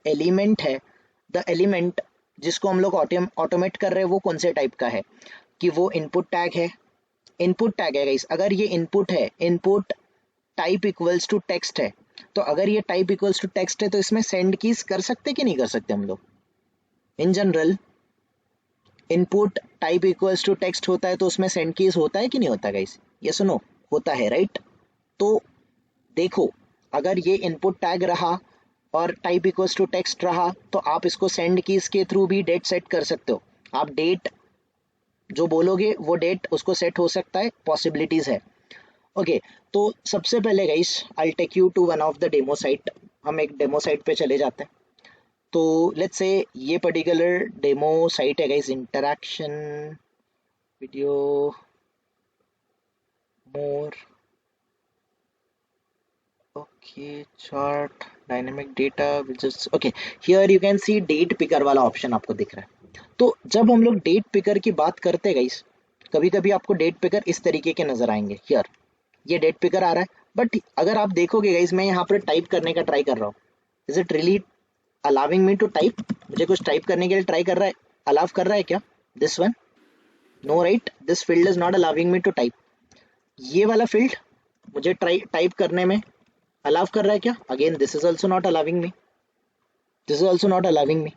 Element है, the element जिसको हम लोग ऑटोमेट कर रहे हैं वो कौन से टाइप का है, कि वो इनपुट टैग है। इनपुट टैग है गाइस, अगर ये इनपुट है, input type equals to text है, तो अगर ये टाइप इक्वल्स टू टेक्स्ट है तो इसमें सेंड कीज कर सकते कि नहीं कर सकते हम लोग। In general input type equals to text होता है तो उसमें सेंड कीज होता है कि नहीं होता गाइस, ये सुनो, होता है राइट। तो देखो, अगर ये इनपुट टैग रहा और टाइप इक्वल्स टू टेक्स्ट रहा तो आप इसको सेंड कीज के थ्रू भी डेट सेट कर सकते हो। आप डेट जो बोलोगे वो डेट उसको सेट हो सकता है, पॉसिबिलिटीज है। ओके, तो सबसे पहले guys I take you to one of the demo site. हम एक डेमो साइट पे चले जाते हैं। तो लेट्स से ये पर्टिकुलर डेमो साइट है guys, interaction video more, okay chart dynamic data widgets. Okay, here you can see date picker वाला ऑप्शन आपको दिख रहा है। तो जब हम लोग डेट पिकर की बात करते हैं गाइस, कभी कभी आपको डेट पिकर इस तरीके के नजर आएंगे। हियर ये डेट पिकर आ रहा है, बट अगर आप देखोगे गाइस, मैं यहाँ पर टाइप करने का ट्राई कर रहा हूँ। Is it really allowing me to type? मुझे कुछ टाइप करने के लिए ट्राई कर रहा है, अलाउ कर रहा है क्या this one? No right, this field is not allowing me to type. ये वाला फील्ड मुझे ट्राई टाइप करने में अलाउ कर रहा है क्या? Again this is also not allowing me, this is also not allowing मी।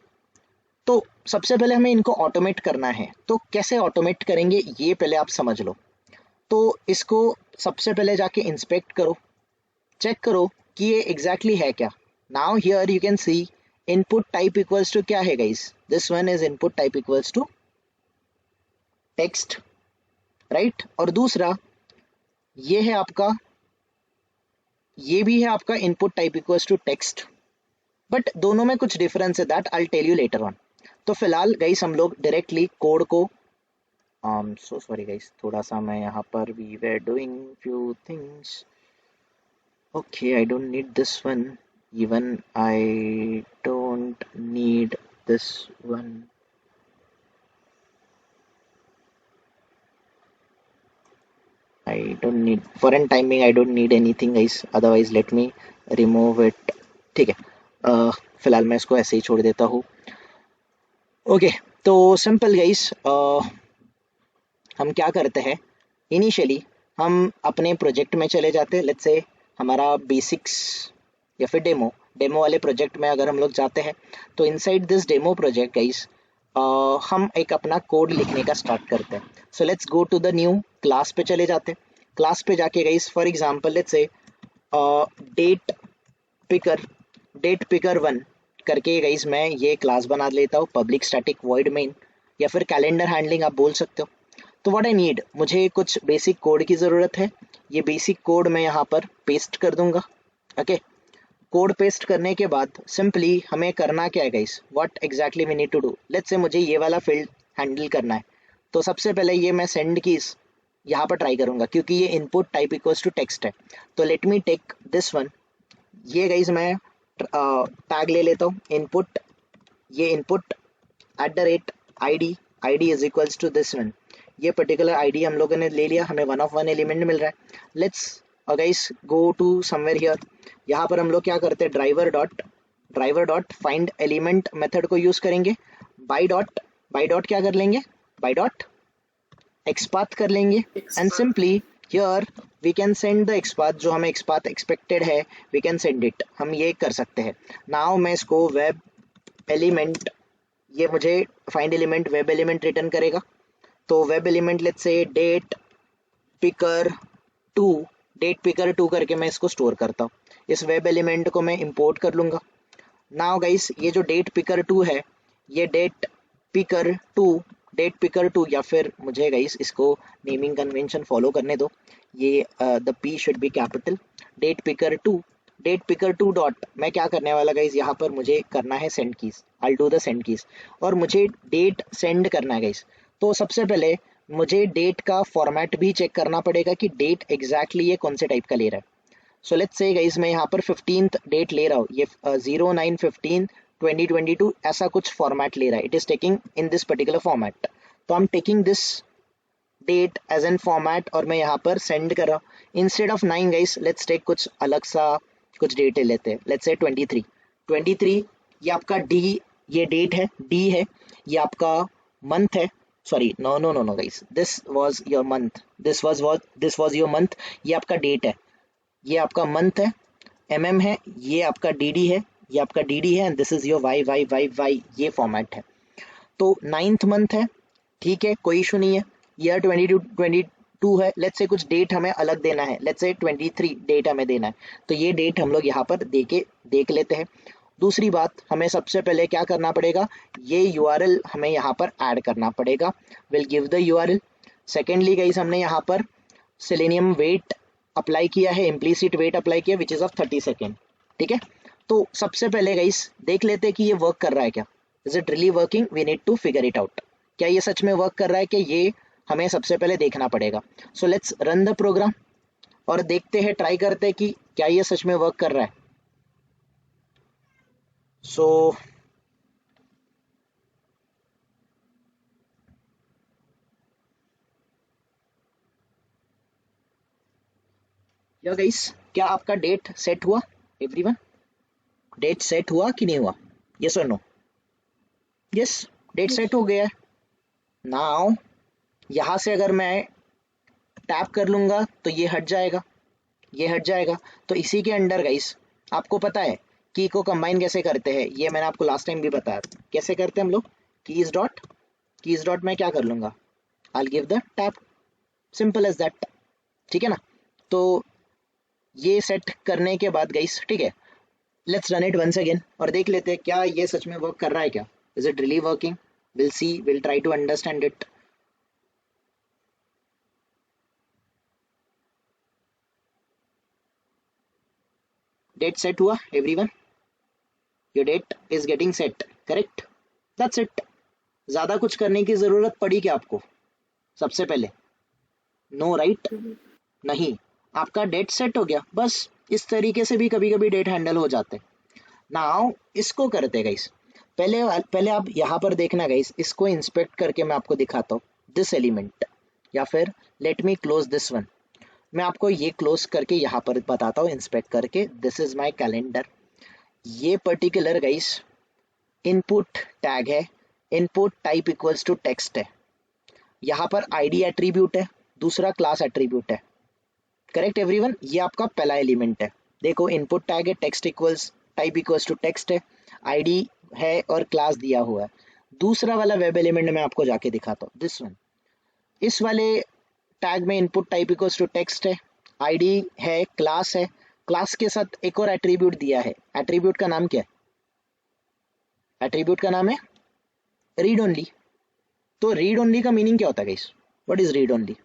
तो सबसे पहले हमें इनको ऑटोमेट करना है, तो कैसे ऑटोमेट करेंगे ये पहले आप समझ लो। तो इसको सबसे पहले जाके इंस्पेक्ट करो, चेक करो कि ये एग्जैक्टली है क्या। Now here you can see input type equals to क्या है guys, this one is input type equals to text, right. और दूसरा ये है आपका, ये भी है आपका input type equals to text, but दोनों में कुछ डिफरेंस है, that I tell you later on. तो फिलहाल गाइस हम लोग डायरेक्टली कोड को सो सॉरी गाइस, थोड़ा सा मैं यहाँ पर we were doing few things. Okay, I don't need this one. Even I don't need this one. I don't need, for an timing I don't need anything guys, otherwise let me remove it. ठीक है, फिलहाल मैं इसको ऐसे ही छोड़ देता हूँ। Okay, तो सिंपल गाइस, हम क्या करते हैं, इनिशियली हम अपने प्रोजेक्ट में चले जाते हैं। लेट्स से हमारा बेसिक्स या फिर डेमो, डेमो वाले प्रोजेक्ट में अगर हम लोग जाते हैं, तो inside this demo project guys हम एक अपना कोड लिखने का स्टार्ट करते हैं। So let's go to the new class पे चले जाते हैं। क्लास पे जाके guys for example let's say date picker, date picker 1 करके गाइस मैं ये क्लास बना लेता हूँ, पब्लिक स्टैटिक वॉइड मेन, या फिर कैलेंडर हैंडलिंग आप बोल सकते हो। तो व्हाट आई नीड, मुझे कुछ बेसिक कोड की ज़रूरत है। ये बेसिक कोड मैं यहाँ पर पेस्ट कर दूंगा। ओके, कोड पेस्ट करने के बाद सिंपली हमें करना क्या है guys, what exactly we need to do. Let's say मुझे ये वाला फील्ड हैंडल करना है, तो सबसे पहले ये मैं सेंड कीज यहाँ पर ट्राई करूंगा, क्योंकि ये input type equals to text है। तो let me take this one, ये गाइस मैं टैग ले लेता हूँ इनपुट, ये input @ id, id is equals to this one. ये पर्टिकुलर आईडी हम लोगों ने ले लिया, हमें 1 of 1 एलिमेंट मिल रहा है। Let's guys go to somewhere here. यहाँ पर हम लोग क्या करते हैं, driver dot find element method को यूज करेंगे। बाई डॉट क्या कर लेंगे, बाई डॉट एक्सपाथ कर लेंगे, and simply here we can send the XPath, जो हमें एक्सपाथ एक्सपेक्टेड है वी कैन सेंड इट, हम ये कर सकते हैं। नाउ मैं इसको वेब एलिमेंट, ये मुझे find element web element return करेगा। तो web element let's say date picker 2, date picker 2 करके मैं इसको स्टोर करता हूँ। इस वेब एलिमेंट को मैं इंपोर्ट कर लूँगा। नाउ गाइस ये जो डेट पिकर 2 है, ये डेट पिकर 2, डेट पिकर 2, या फिर मुझे गाइस इसको नेमिंग कन्वेंशन फॉलो करने दो, ये the P should be capital, date picker 2, date picker 2 डॉट, मैं क्या करने वाला गाइस, यहाँ पर मुझे करना है send keys, I do the send keys, और मुझे डेट सेंड करना है गाइस। तो सबसे पहले मुझे डेट का फॉर्मेट भी चेक करना पड़ेगा कि डेट एग्जैक्टली ये कौन से टाइप का ले रहा है। सो लेट्स से गाइस मैं यहाँ पर 15th डेट ले रहा हूँ, ये 09/15/2022 ऐसा कुछ फॉर्मेट ले रहा है, it is taking in this particular format. तो I am taking this date as an format और मैं यहाँ पर सेंड कर रहा हूँ। Instead of 9 guys let's take कुछ अलग सा कुछ डेट ले लेते हैं, लेट्स से 23, ये आपका डी, ये डेट है, डी है, ये आपका मंथ है, sorry no no no no guys, this was your month, this was your month, ये आपका डेट है, ये आपका मंथ है, एमएम है, ये आपका डीडी है, ये आपका डीडी है, and this is your Y Y Y Y, ये फॉर्मेट है। तो 9th मंथ है, ठीक है, कोई इशू नहीं है। ईयर 2022 है, लेट्स से कुछ डेट हमें अलग देना है, लेट्स से 23 डेट हमें देना है, तो ये डेट हम लोग यहाँ पर देख लेते हैं। दूसरी बात, हमें सबसे पहले क्या करना पड़ेगा, ये यूआरएल हमें यहाँ पर ऐड करना पड़ेगा, will give the URL. Secondly guys, हमने यहाँ पर सेलेनियम वेट अप्लाई किया है, इम्प्लीसिट वेट अप्लाई किया विच इज ऑफ 30 सेकेंड, ठीक है। तो सबसे पहले गाइस देख लेते हैं कि ये वर्क कर रहा है क्या, is it really working, we need to figure it out, क्या ये सच में वर्क कर रहा है कि ये हमें सबसे पहले देखना पड़ेगा। So let's run the program और देखते हैं, ट्राई करते हैं कि क्या ये सच में वर्क कर रहा है। सो या गाइस, क्या आपका डेट सेट हुआ, एवरीवन डेट सेट हुआ कि नहीं हुआ, यस और नो, यस डेट सेट हो गया है। नाउ यहाँ से अगर मैं टैप कर लूंगा तो ये हट जाएगा, ये हट जाएगा। तो इसी के अंडर गाइस, आपको पता है की को कंबाइन कैसे करते हैं, ये मैंने आपको लास्ट टाइम भी बताया कैसे करते हैं हम लोग। कीज डॉट मैं क्या कर लूंगा, I give the tap, simple as that, ठीक है ना। तो ये सेट करने के बाद गाइस, ठीक है, let's run it once again और देख लेते हैं क्या ये सच में वर्क कर रहा है क्या, is it really working, will see, will try to understand it. Date set हुआ everyone, your date is getting set, correct, that's it. ज्यादा कुछ करने की जरूरत पड़ी क्या आपको सबसे पहले, नो राइट, नहीं, आपका डेट सेट हो गया बस। इस तरीके से भी कभी कभी डेट हैंडल हो जाते। नाउ इसको करते गाइस, पहले पहले आप यहाँ पर देखना गाइस, इसको इंस्पेक्ट करके मैं आपको दिखाता हूँ दिस एलिमेंट, या फिर let me close this one, मैं आपको ये क्लोज करके यहाँ पर बताता हूँ इंस्पेक्ट करके, दिस इज माई कैलेंडर। ये पर्टिकुलर गाइस इनपुट टैग है, input type equals to text है, यहाँ पर आईडी एट्रीब्यूट है, दूसरा क्लास एट्रीब्यूट है, करेक्ट एवरीवन, ये आपका पहला एलिमेंट है। देखो इनपुट टैग है, text equals, type equals to text है, आईडी है और क्लास दिया हुआ है। दूसरा वाला वेब एलिमेंट में आपको जाके दिखाता हूँ, दिस वन, इस वाले टैग में input type equals to text है, आईडी है, क्लास है, क्लास के साथ एक और एट्रीब्यूट दिया है, एट्रीब्यूट का नाम क्या है, एट्रीब्यूट का नाम है रीड ओनली। तो रीड ओनली का मीनिंग क्या होता है guys, what is read only,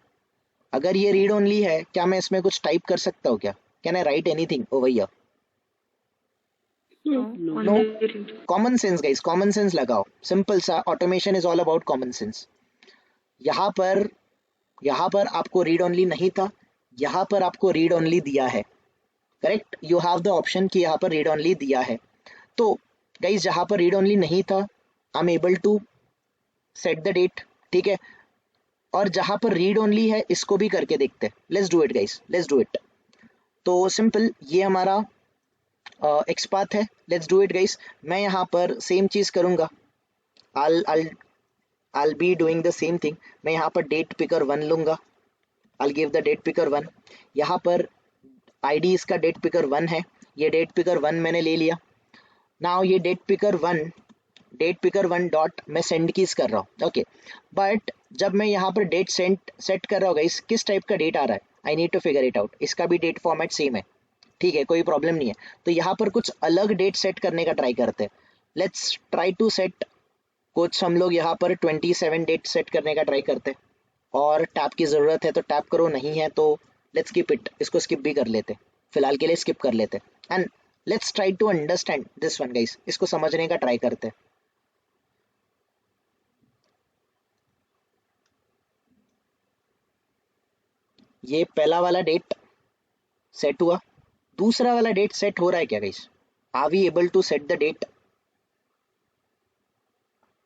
अगर ये रीड ओनली है, क्या मैं इसमें कुछ टाइप कर सकता हूँ क्या, can I write anything over here, No, no, only read. Common sense guys, common sense लगाओ, सिंपल सा, automation is all about common sense. यहाँ पर यहाँ पर आपको रीड ओनली नहीं था, यहाँ पर आपको रीड ओनली दिया है, correct, you have the option कि यहाँ पर रीड ओनली दिया है। तो गाइस जहाँ पर रीड ओनली नहीं था, I am able to set the date, ठीक है, और जहाँ पर रीड ओनली है इसको भी करके देखते हैं, let's do it guys, let's do it. तो सिंपल, ये हमारा एक्सपाथ है, लेट्स डू इट गाइस। मैं यहाँ पर सेम चीज करूंगा, I'll I'll be doing the same thing। मैं यहाँ पर डेट पिकर 1 लूंगा, I'll give the date picker 1, यहाँ पर आईडी इसका डेट पिकर 1 है, ये डेट पिकर 1 मैंने ले लिया। नाउ ये डेट पिकर 1 डॉट मैं सेंड कीज कर रहा हूँ, ओके, बट जब मैं यहाँ पर डेट सेट कर रहा हूँ गाइस, किस टाइप का डेट आ रहा है, I need to figure it out, इसका भी डेट फॉर्मेट सेम है, ठीक है, कोई प्रॉब्लम नहीं है। तो यहाँ पर कुछ अलग डेट सेट करने का ट्राई करते हैं, लेट्स ट्राई टू सेट, कुछ हम लोग यहाँ पर 27 डेट सेट करने का ट्राई करते हैं, और टैप की ज़रूरत है तो टैप करो, नहीं है तो लेट्स स्किप इट, इसको स्किप भी कर लेते, फिलहाल के लिए स्किप कर लेते, and let's try to understand this one guys, इसको समझने का ट्राई करते। ये पहला वाला डेट सेट हुआ, दूसरा वाला डेट सेट हो रहा है क्या guys, are we able to set the date,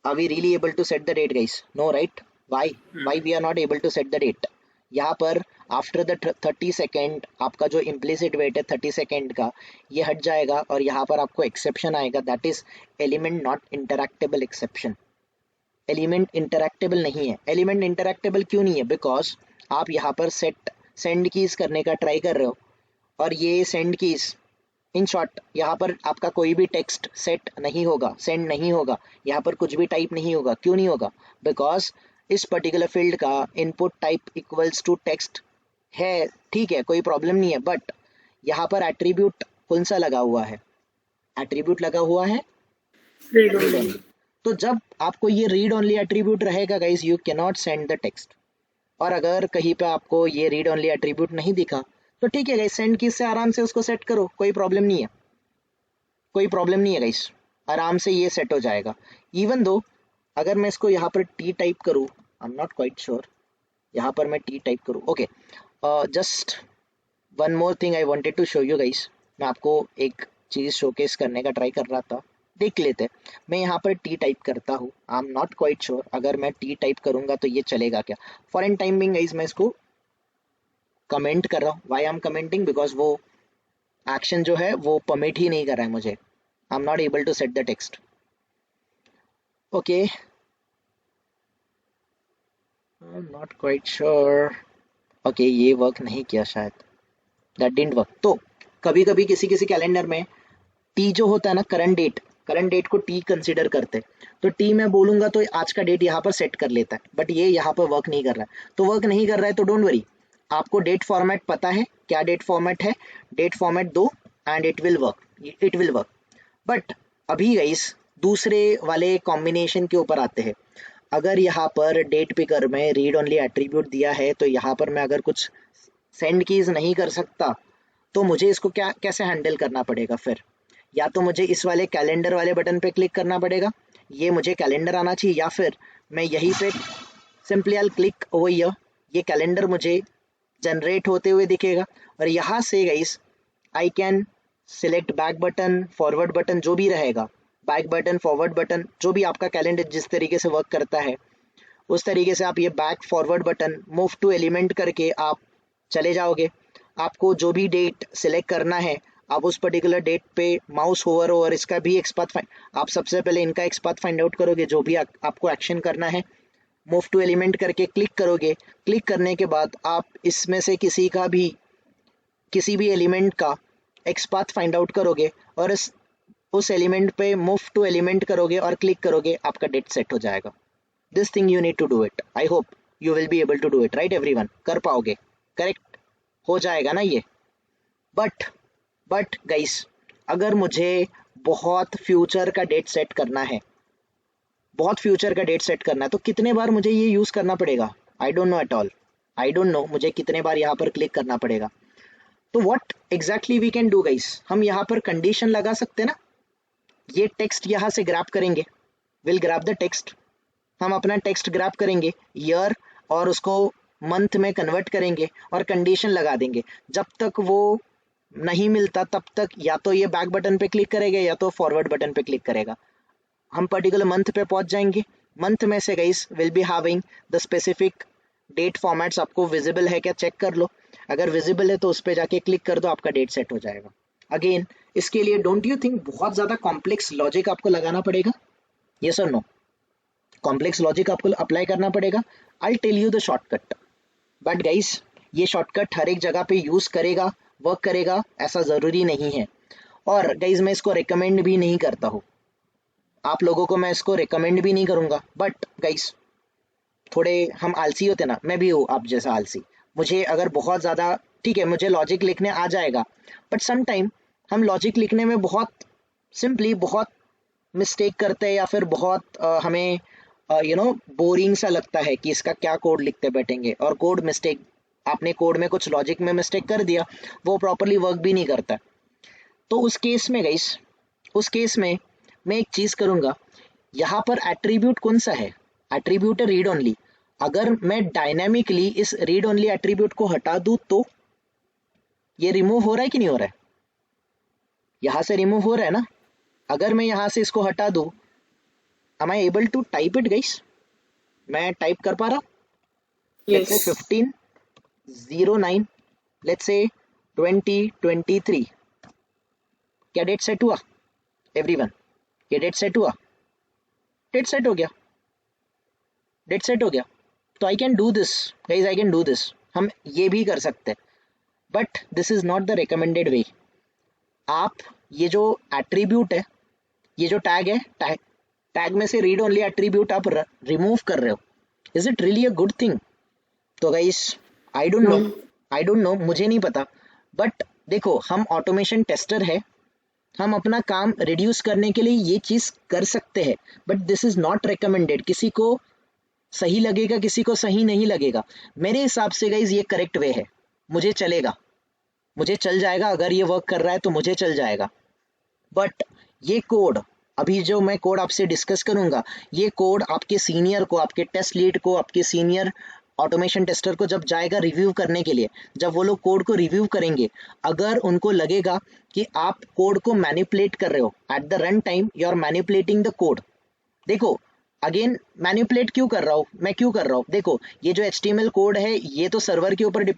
are we really able to set the date guys, no right, why we are not able to set the date, यहाँ पर after the 30 second आपका जो implicit wait है 30 second का, ये हट जाएगा और यहाँ पर आपको एक्सेप्शन आएगा, that is element not interactable exception. Element interactable नहीं है। एलिमेंट इंटरैक्टेबल क्यों नहीं है? बिकॉज आप यहाँ पर सेंड कीज करने का ट्राई कर रहे हो, और ये सेंड कीज, इन शॉर्ट यहाँ पर आपका कोई भी टेक्स्ट सेट नहीं होगा, सेंड नहीं होगा, यहाँ पर कुछ भी टाइप नहीं होगा। क्यों नहीं होगा? बिकॉज इस पर्टिकुलर फील्ड का input type equals to text है, ठीक है, कोई प्रॉब्लम नहीं है, बट यहाँ पर एट्रीब्यूट कौन सा लगा हुआ है? एट्रीब्यूट लगा हुआ है रीड रीड ओनली। ओनली। तो जब आपको ये रीड ओनली एट्रीब्यूट रहेगा guys, you can not send the text. और अगर कहीं पे आपको ये रीड ओनली एट्रीब्यूट नहीं दिखा, तो ठीक है गाइस, सेंड की से आराम से उसको सेट करो, कोई प्रॉब्लम नहीं है, कोई प्रॉब्लम नहीं है गाइस, आराम से ये सेट हो जाएगा। इवन दो अगर मैं इसको यहाँ पर टी टाइप करूँ, I am not quite sure, यहाँ पर मैं टी टाइप करूँ, okay, just one more thing I wanted to show you guys. मैं आपको एक चीज़ शोकेस करने का ट्राई कर रहा था, देख लेते हैं। मैं यहाँ पर टी टाइप करता हूँ, I am not quite sure अगर मैं टी टाइप करूँगा तो ये चलेगा क्या। For an time being guys मैं इसको कमेंट कर रहा हूँ। Why I am commenting? Because वो एक्शन जो है वो परमिट ही नहीं कर रहा है मुझे, I am not able to set the text. Okay, I am not quite sure. Okay, ये वर्क नहीं किया शायद, दैट डिडंट वर्क। तो कभी कभी किसी किसी कैलेंडर में टी जो होता है ना, करंट डेट को टी कंसिडर करते हैं, तो टी मैं बोलूंगा तो आज का डेट यहाँ पर सेट कर लेता है, बट ये यहाँ पर वर्क नहीं कर रहा है। तो वर्क नहीं कर रहा है तो डोंट वरी, आपको डेट फॉर्मेट पता है क्या डेट फॉर्मेट है, डेट फॉर्मेट दो and it will work, it will work. But अभी गाइस दूसरे वाले कॉम्बिनेशन के ऊपर आते हैं। अगर यहाँ पर डेट पिकर में रीड ओनली एट्रीब्यूट दिया है, तो यहाँ पर मैं अगर कुछ सेंड कीज नहीं कर सकता, तो मुझे इसको क्या कैसे हैंडल करना पड़ेगा फिर? या तो मुझे इस वाले कैलेंडर वाले बटन पे क्लिक करना पड़ेगा, ये मुझे कैलेंडर आना चाहिए, या फिर मैं यहीं पे simply I click over here, ये कैलेंडर मुझे जनरेट होते हुए दिखेगा। और यहाँ से guys I can select back button, forward button, जो भी रहेगा, बैक बटन, फॉरवर्ड बटन, जो भी आपका कैलेंडर जिस तरीके से वर्क करता है उस तरीके से आप ये back forward button, move to element करके आप चले जाओगे। आपको जो भी डेट सिलेक्ट करना है, आप उस पर्टिकुलर डेट पे माउस होवर और इसका भी एक्सपाथ फाइंड, आप सबसे पहले इनका एक्सपाथ फाइंड आउट करोगे, जो भी आपको एक्शन करना है, मूव टू एलिमेंट करके क्लिक करोगे। क्लिक करने के बाद आप इसमें से किसी भी एलिमेंट का एक्सपाथ फाइंड आउट करोगे और उस एलिमेंट पे मूव टू एलिमेंट करोगे और क्लिक करोगे, आपका डेट सेट हो जाएगा। This thing you need to do it, I hope you will be able to do it, right everyone? कर पाओगे? करेक्ट हो जाएगा ना ये? बट गाइस अगर मुझे बहुत फ्यूचर का डेट सेट करना है, बहुत फ्यूचर का डेट सेट करना है, तो कितने बार मुझे ये यूज करना पड़ेगा? I don't know at all, I don't know मुझे कितने बार यहाँ पर क्लिक करना पड़ेगा। तो what exactly we can do guys, हम यहाँ पर कंडीशन लगा सकते हैं ना, ये टेक्स्ट यहाँ से ग्रैब करेंगे, विल ग्रैब द टेक्स्ट, हम अपना टेक्स्ट ग्रैब करेंगे ईयर और उसको मंथ में कन्वर्ट करेंगे और कंडीशन लगा देंगे। जब तक वो नहीं मिलता तब तक या तो ये बैक बटन पे क्लिक करेगा या तो फॉरवर्ड बटन पे क्लिक करेगा। हम पर्टिकुलर मंथ पे पहुंच जाएंगे, मंथ में से guys will be having the specific date formats, आपको विजिबल है क्या चेक कर लो, अगर विजिबल है तो उस पर जाके क्लिक कर दो, आपका डेट सेट हो जाएगा। अगेन इसके लिए डोंट यू थिंक बहुत ज़्यादा कॉम्प्लेक्स लॉजिक आपको लगाना पड़ेगा? यस और नो? कॉम्प्लेक्स लॉजिक आपको अप्लाई करना पड़ेगा? I tell you the shortcut, but guys ये शॉर्टकट हर एक जगह पे यूज करेगा, वर्क करेगा ऐसा जरूरी नहीं है। और गाइस मैं इसको रिकमेंड भी नहीं करता हूँ, आप लोगों को मैं इसको रिकमेंड भी नहीं करूंगा। बट गाइस थोड़े हम आलसी होते ना, मैं भी हूँ आप जैसा आलसी, मुझे अगर बहुत ज़्यादा, ठीक है मुझे लॉजिक लिखने आ जाएगा, बट सम टाइम हम लॉजिक लिखने में बहुत सिंपली बहुत मिस्टेक करते हैं, या फिर बहुत हमें बोरिंग सा लगता है कि इसका क्या कोड लिखते बैठेंगे, और कोड मिस्टेक, आपने कोड में कुछ लॉजिक में मिस्टेक कर दिया, वो प्रॉपरली वर्क भी नहीं करता। तो उस केस में गाइस, उस केस में मैं एक चीज़ करूँगा, यहाँ पर एट्रीब्यूट कौन सा है? एट्रीब्यूट है रीड ओनली। अगर मैं डायनामिकली इस रीड ओनली एट्रीब्यूट को हटा दूँ तो ये रिमूव हो रहा है कि नहीं हो रहा है? यहाँ से रिमूव हो रहा है ना? अगर मैं यहाँ से इसको हटा दूँ, am I able to type it guys? मैं टाइप कर पा रहा, let's say yes 15, 09 let's say 2023, क्या डेट सेट हुआ एवरीवन? ये डेट सेट हुआ, डेट सेट हो गया, डेट सेट हो गया। तो I can do this guys, I can do this, हम ये भी कर सकते हैं, but this is not the recommended way. आप ये जो एट्रीब्यूट है, ये जो टैग है, टैग में से रीड ओनली एट्रीब्यूट आप रिमूव कर रहे हो, is it really a good thing? तो guys I don't know, I don't know, मुझे नहीं पता, बट देखो हम ऑटोमेशन टेस्टर है, हम अपना काम रिड्यूस करने के लिए ये चीज कर सकते हैं, but this is not recommended. किसी को सही लगेगा, किसी को सही नहीं लगेगा। मेरे हिसाब से गाइज ये करेक्ट वे है, मुझे चलेगा, मुझे चल जाएगा, अगर ये वर्क कर रहा है तो मुझे चल जाएगा। बट ये कोड, अभी जो मैं कोड आपसे डिस्कस करूंगा, ये कोड आपके सीनियर को, आपके टेस्ट लीड को, आपके सीनियर ऑटोमेशन टेस्टर को जब जाएगा रिव्यू करने के लिए, जब वो लोग कोड को रिव्यू करेंगे, अगर उनको लगेगा कि आप कोड को मैनिपुलेट कर रहे हो, at the run time you are manipulating the code. देखो अगेन, मैनिपुलेट क्यों कर रहा हूँ मैं, क्यों कर रहा हूँ? देखो ये जो HTML कोड है, ये तो सर्वर के ऊपर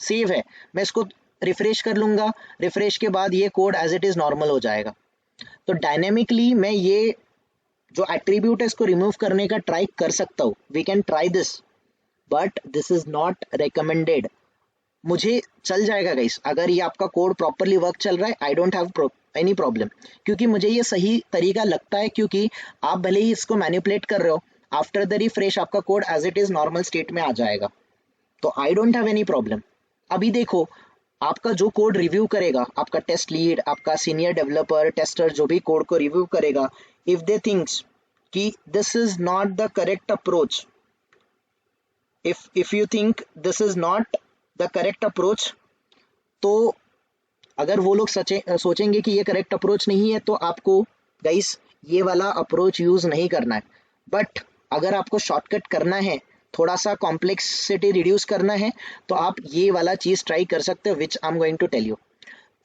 सेव है, मैं इसको रिफ्रेश कर लूंगा, रिफ्रेश के बाद ये code as it is normal हो जाएगा। तो डायनेमिकली मैं ये जो एट्रीब्यूट है इसको रिमूव करने का ट्राई कर सकता हूँ, we can try this, but this is not recommended. मुझे चल जाएगा गाइस, अगर ये आपका कोड प्रॉपरली वर्क चल रहा है, आई डोंट हैव एनी प्रॉब्लम, क्योंकि मुझे ये सही तरीका लगता है, क्योंकि आप भले ही इसको मैनिपुलेट कर रहे हो, आफ्टर द रिफ्रेश आपका code as it is normal state में आ जाएगा, तो I don't have any problem. अभी देखो आपका जो कोड रिव्यू करेगा, आपका टेस्ट लीड, आपका सीनियर डेवलपर, टेस्टर, जो भी कोड को रिव्यू करेगा, इफ दे थिंक्स कि this is not the correct approach, if you think this is not the correct approach, तो अगर वो लोग सोचेंगे कि ये करेक्ट अप्रोच नहीं है, तो आपको गाइस ये वाला अप्रोच यूज नहीं करना है। बट अगर आपको शॉर्टकट करना है, थोड़ा सा कॉम्प्लेक्सिटी रिड्यूस करना है, तो आप ये वाला चीज ट्राई कर सकते हो, which I am going to tell you.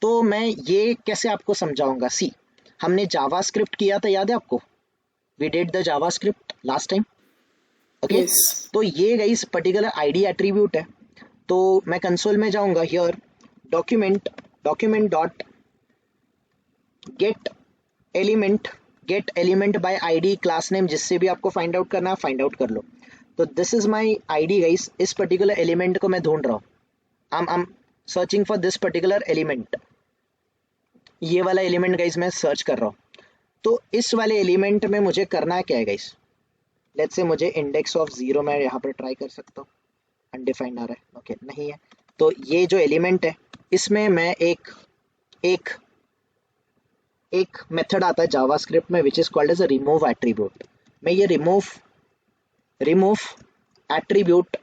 तो मैं ये कैसे आपको समझाऊंगा, सी हमने जावास्क्रिप्ट किया था, याद है आपको? We did the JavaScript last time, okay? तो ये गाइस पर्टिकुलर आईडी एट्रीब्यूट है, तो मैं कंसोल में जाऊंगा, here document dot get element by ID, class name, जिससे भी आपको फाइंड आउट करना है फाइंड आउट कर लो। तो this is my ID guys, इस पर्टिकुलर एलिमेंट को मैं ढूंढ रहा हूँ, I am searching for this particular element, ये वाला एलिमेंट गाइस मैं सर्च कर रहा हूँ। तो इस वाले एलिमेंट में मुझे करना क्या है गाइस, लेट्स से मुझे इंडेक्स ऑफ 0 मैं यहाँ पर ट्राई कर सकता हूँ, अनडिफाइंड आ रहा है, ओके नहीं है। तो ये जो एलिमेंट है, इसमें मैं एक एक एक मेथड आता है जावास्क्रिप्ट में, which is called as a remove attribute. मैं ये रिमूव एट्रीब्यूट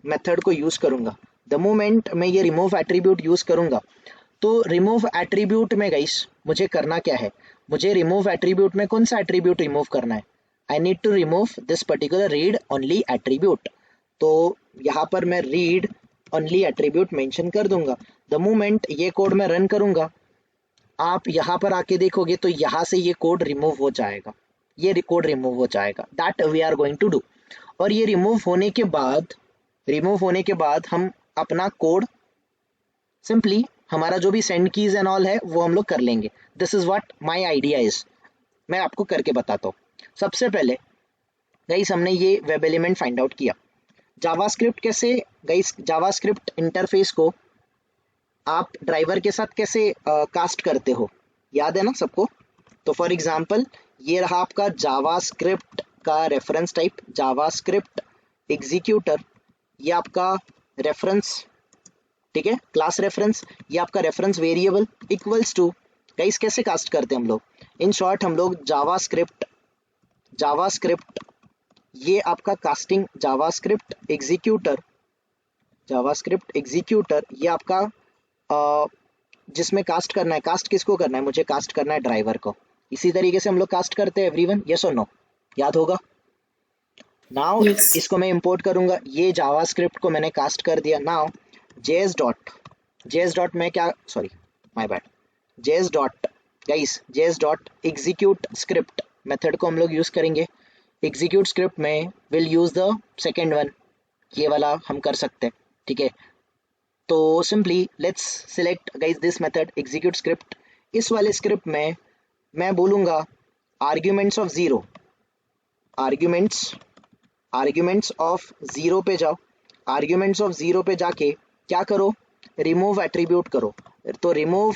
मेथड को यूज करूंगा। द मोमेंट मैं ये रिमूव एट्रीब्यूट यूज करूंगा, तो रिमूव एट्रीब्यूट में गाइस मुझे करना क्या है, मुझे रिमूव एट्रीब्यूट में कौन सा एट्रीब्यूट रिमूव करना है, I need to remove this particular read only attribute. तो यहाँ पर मैं रीड ओनली एट्रीब्यूट मेंशन कर दूंगा। द मोमेंट ये कोड मैं रन करूंगा, आप यहाँ पर आके देखोगे तो यहाँ से ये कोड रिमूव हो जाएगा, ये कोड रिमूव हो जाएगा, that we are going to do. और ये रिमूव होने के बाद हम अपना कोड सिंपली, हमारा जो भी सेंड कीज एंड ऑल है वो हम लोग कर लेंगे। This is what my idea is, मैं आपको करके बताता हूँ। सबसे पहले गाइस हमने ये वेब एलिमेंट फाइंड आउट किया। जावास्क्रिप्ट कैसे गाइस, जावास्क्रिप्ट इंटरफेस को आप ड्राइवर के साथ कैसे कास्ट करते हो, याद है ना सबको? तो फॉर एग्जांपल ये रहा आपका जावास्क्रिप्ट का रेफरेंस टाइप, जावास्क्रिप्ट एग्जीक्यूटर, ये आपका रेफरेंस, ठीक है, क्लास रेफरेंस, ये आपका reference variable equals to, guys कैसे कास्ट करते हैं हम लोग, इन शॉर्ट हम लोग जावास्क्रिप्ट ये आपका कास्टिंग जावास्क्रिप्ट एग्जीक्यूटर ये आपका जिसमें कास्ट करना है, कास्ट किसको करना है, मुझे कास्ट करना है ड्राइवर को। इसी तरीके से हम लोग कास्ट करते हैं एवरीवन, यस और नो, याद होगा? नाउ इसको मैं इंपोर्ट करूंगा, ये जावास्क्रिप्ट को मैंने कास्ट कर दिया। नाउ जेएस डॉट में क्या, sorry my bad, JS dot execute script method को हम लोग यूज करेंगे। एग्जीक्यूट स्क्रिप्ट में will use the second one, ये वाला हम कर सकते हैं, ठीक है। तो simply let's select guys this method execute script. इस वाले स्क्रिप्ट में मैं बोलूँगा arguments of zero, arguments arguments of zero पे जाओ। आर्ग्यूमेंट्स ऑफ ज़ीरो पे जाके क्या करो, रिमूव एट्रीब्यूट करो। तो रिमूव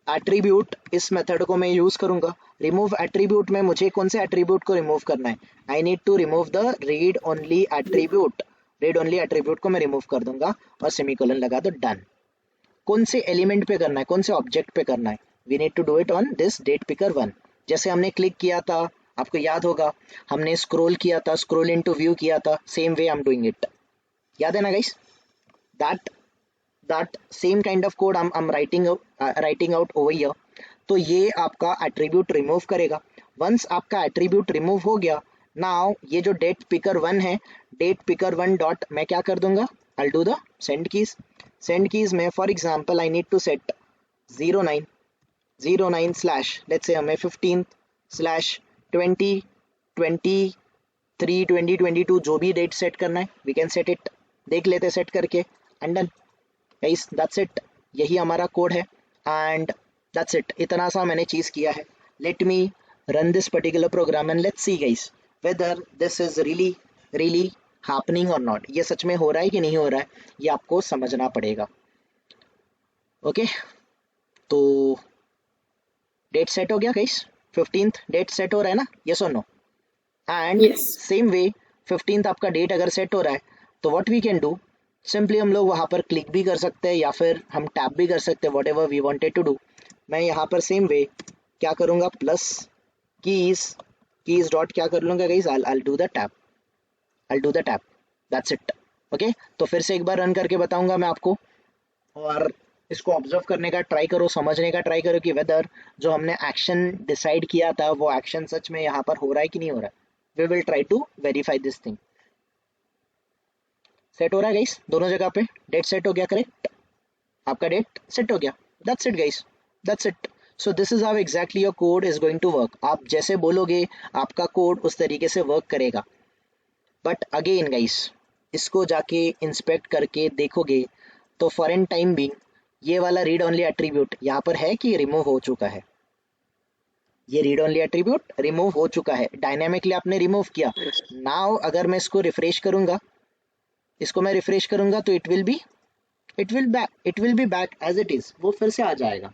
एट्रीब्यूट इस मेथड को मैं यूज करूंगा। रिमूव एट्रीब्यूट में मुझे कौन से एट्रीब्यूट को रिमूव करना है, I need to remove the read only attribute. Read only attribute को मैं रिमूव कर दूंगा और सेमीकोलन लगा दो, डन। कौन से एलिमेंट पे करना है, कौन से ऑब्जेक्ट पे करना है, we need to do it on this date picker 1। जैसे हमने क्लिक किया था, आपको याद होगा हमने स्क्रॉल किया था, स्क्रॉल इनटू व्यू किया था, same way I am doing it, याद है ना guys? that same kind of code I'm writing out over here। तो ये आपका एट्रीब्यूट रिमूव करेगा। वंस आपका एट्रीब्यूट रिमूव हो गया, नाउ ये जो डेट पिकर 1 है, डेट पिकर 1 डॉट मैं क्या कर दूंगा, I do the send keys. Send keys में for example I need to set 09 slash let's say हमें 15 स्लैश 20 23 2022 जो भी डेट सेट करना है, वी कैन सेट इट। देख लेते सेट करके, and done guys, that's it. यही हमारा कोड है एंड दैट्स इट। इतना सा मैंने चीज़ किया है। Let me run this particular program and let's see guys whether this is really happening और नॉट। ये सच में हो रहा है कि नहीं हो रहा है, ये आपको समझना पड़ेगा। ओके तो डेट सेट हो गया गाइस, 15th डेट सेट हो रहा है ना, यस और no? And same way 15th आपका डेट अगर सेट हो रहा है तो what we can do, simply हम लोग वहाँ पर क्लिक भी कर सकते हैं या फिर हम टैप भी कर सकते हैं, whatever we wanted to do. मैं यहाँ पर सेम वे क्या करूँगा, प्लस कीज डॉट क्या कर लूँगा guys, I'll do the tab, that's it। Okay तो फिर से एक बार रन करके बताऊँगा मैं आपको, और इसको ऑब्जर्व करने का ट्राई करो, समझने का ट्राई करो कि वेदर जो हमने एक्शन डिसाइड किया था वो एक्शन सच में यहाँ पर हो रहा है कि नहीं हो रहा है। We will try to verify this thing. Set हो रहा है गाइस, दोनों जगह पे डेट सेट हो गया, करेक्ट? आपका डेट सेट हो गया, that's it guys, that's it. So this is how exactly your code is going to work. आप जैसे बोलोगे आपका कोड उस तरीके से वर्क करेगा। बट अगेन गाइस, इसको जाके इंस्पेक्ट करके देखोगे तो फॉर एन टाइम बीइंग ये वाला रीड ओनली एट्रीब्यूट यहाँ पर है कि रिमूव हो चुका है? ये रीड ओनली एट्रीब्यूट रिमूव हो चुका है, डायनेमिकली आपने रिमूव किया। नाउ अगर मैं इसको रिफ्रेश करूंगा, इसको मैं रिफ्रेश करूंगा तो it will be back as it is, वो फिर से आ जाएगा।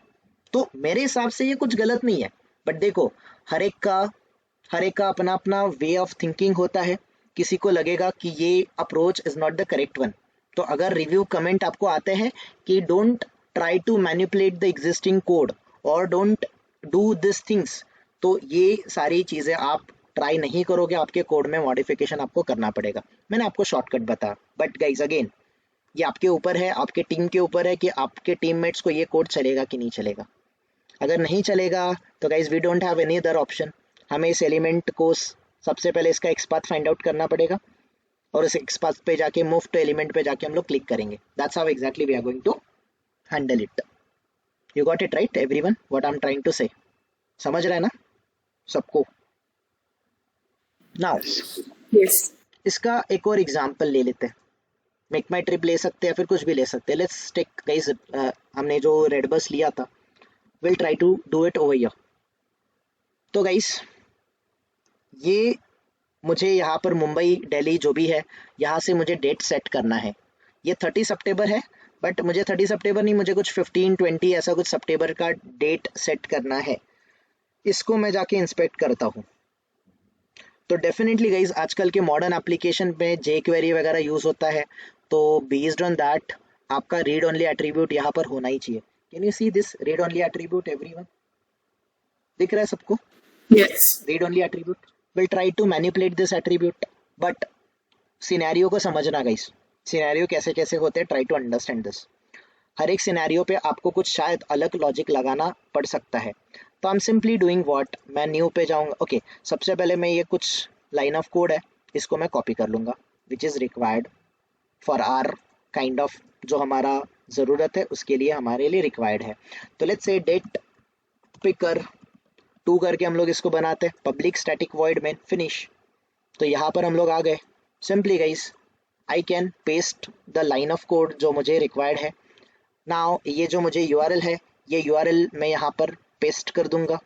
तो मेरे हिसाब से ये कुछ गलत नहीं है, बट देखो हर एक का अपना अपना वे ऑफ थिंकिंग होता है। किसी को लगेगा कि ये approach is not the correct one. तो अगर रिव्यू कमेंट आपको आते हैं कि don't try to manipulate the existing code और डोंट डू दिस थिंग्स, तो ये सारी चीजें आप ट्राई नहीं करोगे, आपके कोड में मॉडिफिकेशन आपको करना पड़ेगा। मैंने आपको शॉर्टकट बताया, बट गाइज अगेन ये आपके ऊपर है, आपके टीम के ऊपर है कि आपके टीममेट्स को ये कोड चलेगा कि नहीं चलेगा। अगर नहीं चलेगा तो guys we don't have any other option. हमें इस एलिमेंट को सबसे पहले इसका एक्सपाथ फाइंड आउट करना पड़ेगा और इस एक्सपाथ पे जाके मूव टू एलिमेंट पे जाके हम लोग क्लिक करेंगे। That's how exactly we are going to handle it. You got it right everyone, what I am trying to say? समझ रहा है ना सबको? नाउ इसका एक और एग्जांपल ले लेते हैं। मेक माई ट्रिप ले सकते हैं, फिर कुछ भी ले सकते हैं। लेट्स टेक गाइस, हमने जो रेड बस लिया था, will try to do it over here. तो गाइस ये मुझे यहाँ पर मुंबई दिल्ली जो भी है, यहाँ से मुझे डेट सेट करना है। ये 30 सितंबर है, बट मुझे 30 सितंबर नहीं, मुझे कुछ 15 20 ऐसा कुछ सितंबर का डेट सेट करना है। इसको मैं जाके इंस्पेक्ट करता हूँ तो डेफिनेटली गाइज आजकल के मॉडर्न एप्लीकेशन में जे क्वेरी वगैरह यूज होता है, तो बेस्ड ऑन दैट आपका रीड ओनली एट्रीब्यूट यहाँ पर होना ही चाहिए। Can you see this read only attribute everyone? दिख रहा है सबको? Yes. Read only attribute will try to manipulate this attribute, but scenario को समझना गाइस, सिनेरियो कैसे कैसे होते हैं, ट्राई टू अंडरस्टैंड दिस। हर एक सिनेरियो पे आपको कुछ शायद अलग लॉजिक लगाना पड़ सकता है। तो I am simply doing what, मैं न्यू पे जाऊंगा। ओके सबसे पहले मैं ये कुछ लाइन ऑफ कोड है, इसको मैं कॉपी कर लूंगा, which is required for our kind of, जो हमारा ज़रूरत है उसके लिए हमारे लिए रिक्वायर्ड है। तो लेट्स से डेट पिकर 2 करके हम लोग इसको बनाते हैं, public static void main finish. तो यहाँ पर हम लोग आ गए। Simply guys I can paste the line of code जो मुझे रिक्वायर्ड है, नाउ ये जो मुझे यूआरएल है, ये यूआरएल मैं यहाँ पर पेस्ट कर दूंगा।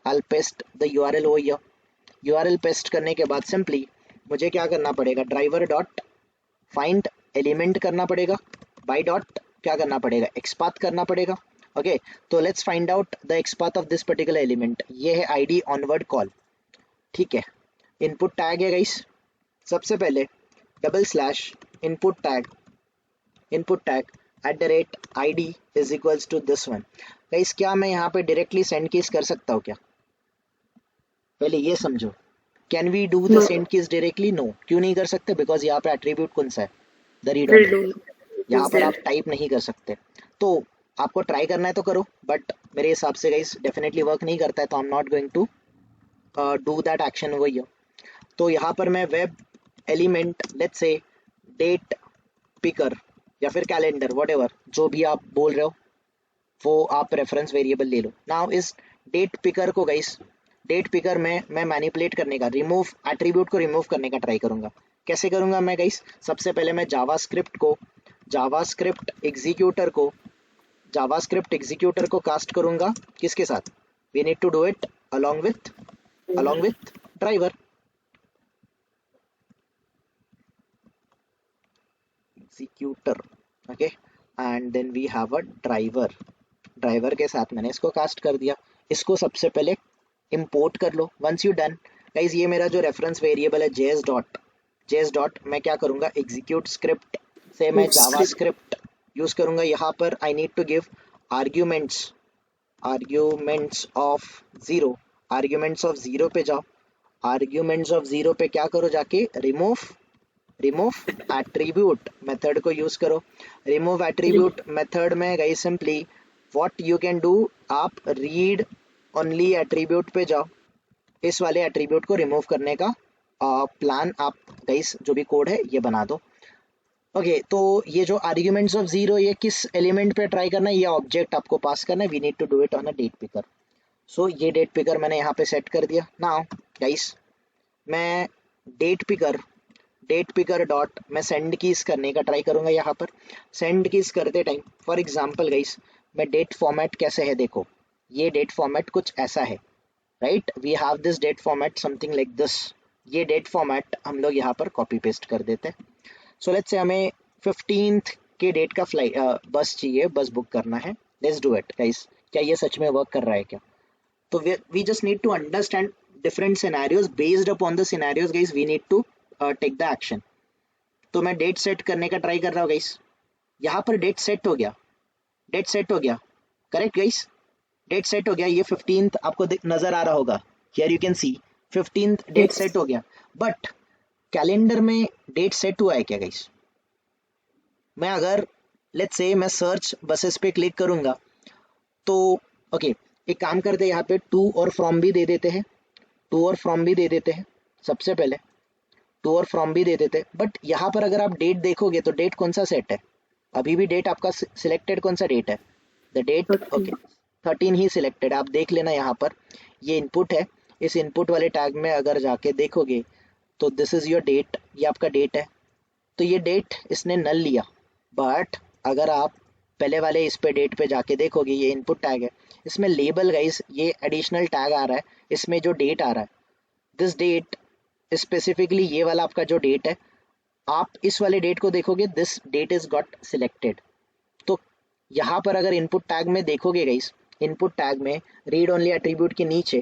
I'll paste the URL over here। URL paste करने के बाद सिंपली मुझे क्या करना पड़ेगा, ड्राइवर डॉट फाइंड एलिमेंट करना पड़ेगा, बाय डॉट क्या करना पड़ेगा, एक्सपाथ करना पड़ेगा। ओके, तो let's find out the XPath of this particular element. ये है आईडी ऑनवर्ड कॉल, ठीक है। इनपुट टैग है गाइस, सबसे पहले double slash input tag at the rate ID is equals to this one. Guys क्या मैं यहाँ पे डायरेक्टली सेंड कीज कर सकता हूँ क्या, पहले ये समझो। Can we do the no, send keys directly? No, क्यों नहीं कर सकते? बिकॉज यहाँ पे एट्रीब्यूट कौन सा है, द रीड ओनली। रीड यहाँ इज पर आप देयर। टाइप नहीं कर सकते। तो आपको ट्राई करना है तो करो, बट मेरे हिसाब से गाइस डेफिनेटली वर्क नहीं करता है, तो I am not going to do that action over here. तो यहाँ पर मैं web element let's say date picker या फिर कैलेंडर वट जो भी आप बोल रहे हो वो आप रेफरेंस वेरिएबल ले लो। नाउ इस डेट पिकर को गाइस, डेट पिकर में मैं मैनिपुलेट करने का, रिमूव एट्रीब्यूट को रिमूव करने का ट्राई करूंगा। कैसे करूंगा मैं गाइस? सबसे पहले मैं जावास्क्रिप्ट एग्जीक्यूटर को कास्ट करूंगा, किसके साथ? We need to do it along with driver. Executor, okay, and then we have a driver के साथ मैंने इसको कास्ट कर दिया। इसको सबसे पहले इंपोर्ट कर लो। वंस यू डन गाइस, ये मेरा जो रेफरेंस वेरिएबल है जेएस डॉट मैं क्या करूंगा, एग्जीक्यूट स्क्रिप्ट से मैं जावा स्क्रिप्ट। स्क्रिप्ट यूज करूंगा। यहाँ पर I need to give arguments arguments of zero पे जाओ। आर्ग्यूमेंट्स ऑफ जीरो पे क्या करो, जाके रिमूव एट्रीब्यूट मेथड को यूज करो। रिमूव एट्रीब्यूट मेथड में गई simply what you can do, आप रीड ओनली एट्रीब्यूट पे जाओ। इस वाले एट्रीब्यूट को रिमूव करने का प्लान आप गाइस जो भी कोड है ये बना दो। ओके, तो ये जो आर्ग्यूमेंट्स ऑफ जीरो ये किस एलिमेंट पे ट्राई करना है, ये ऑब्जेक्ट आपको पास करना है। We need to do it on a date picker. So ये डेट पिकर मैंने यहाँ पे सेट कर दिया। नाउ गाइस मैं डेट पिकर डॉट मैं सेंड कीज करने का ट्राई करूंगा। यहाँ पर सेंड कीज करते टाइम फॉर एग्जांपल गाइस मैं डेट फॉर्मेट कैसे है देखो, ये डेट फॉर्मेट कुछ ऐसा है, right? We have this date format something like this. ये डेट फॉर्मेट हम लोग यहाँ पर कॉपी पेस्ट कर देते हैं। सो लेट्स से हमें 15th के डेट का फ्लाइट बस चाहिए, बस बुक करना है। Let's do it guys. क्या ये सच में वर्क कर रहा है क्या? तो we just need to understand different scenarios, based upon the scenarios guys we need to take the action। तो मैं डेट सेट करने का ट्राई कर रहा हूँ गाइस। यहाँ पर डेट सेट हो गया, करेक्ट गाइस? डेट सेट हो गया। ये 15th आपको नजर आ रहा होगा, here you can see 15th date yes. Set हो गया। बट कैलेंडर में डेट सेट हुआ है क्या गाइस? मैं अगर लेट्स से मैं सर्च बसेस पे क्लिक करूंगा तो ओके, एक काम करते हैं, यहाँ पे टू और फ्रॉम भी दे देते हैं, सबसे पहले टू और फ्रॉम भी दे देते हैं। बट यहाँ पर अगर आप डेट देखोगे तो डेट कौन सा सेट है? अभी भी डेट आपका सिलेक्टेड कौन सा डेट है? द डेट, ओके, 13 ही सिलेक्टेड। आप देख लेना यहाँ पर ये इनपुट है। इस इनपुट वाले टैग में अगर जाके देखोगे तो दिस इज योर डेट, ये आपका डेट है। तो ये डेट इसने नल लिया। बट अगर आप पहले वाले इस पे डेट पे जाके देखोगे, ये इनपुट टैग है, इसमें लेबल गाइस ये एडिशनल टैग आ रहा है। इसमें जो डेट आ रहा है, दिस डेट स्पेसिफिकली, ये वाला आपका जो डेट है, आप इस वाले डेट को देखोगे, this date is got selected. तो यहाँ पर अगर इनपुट टैग में देखोगे गाइस, इनपुट टैग में रीड ओनली एट्रीब्यूट के नीचे,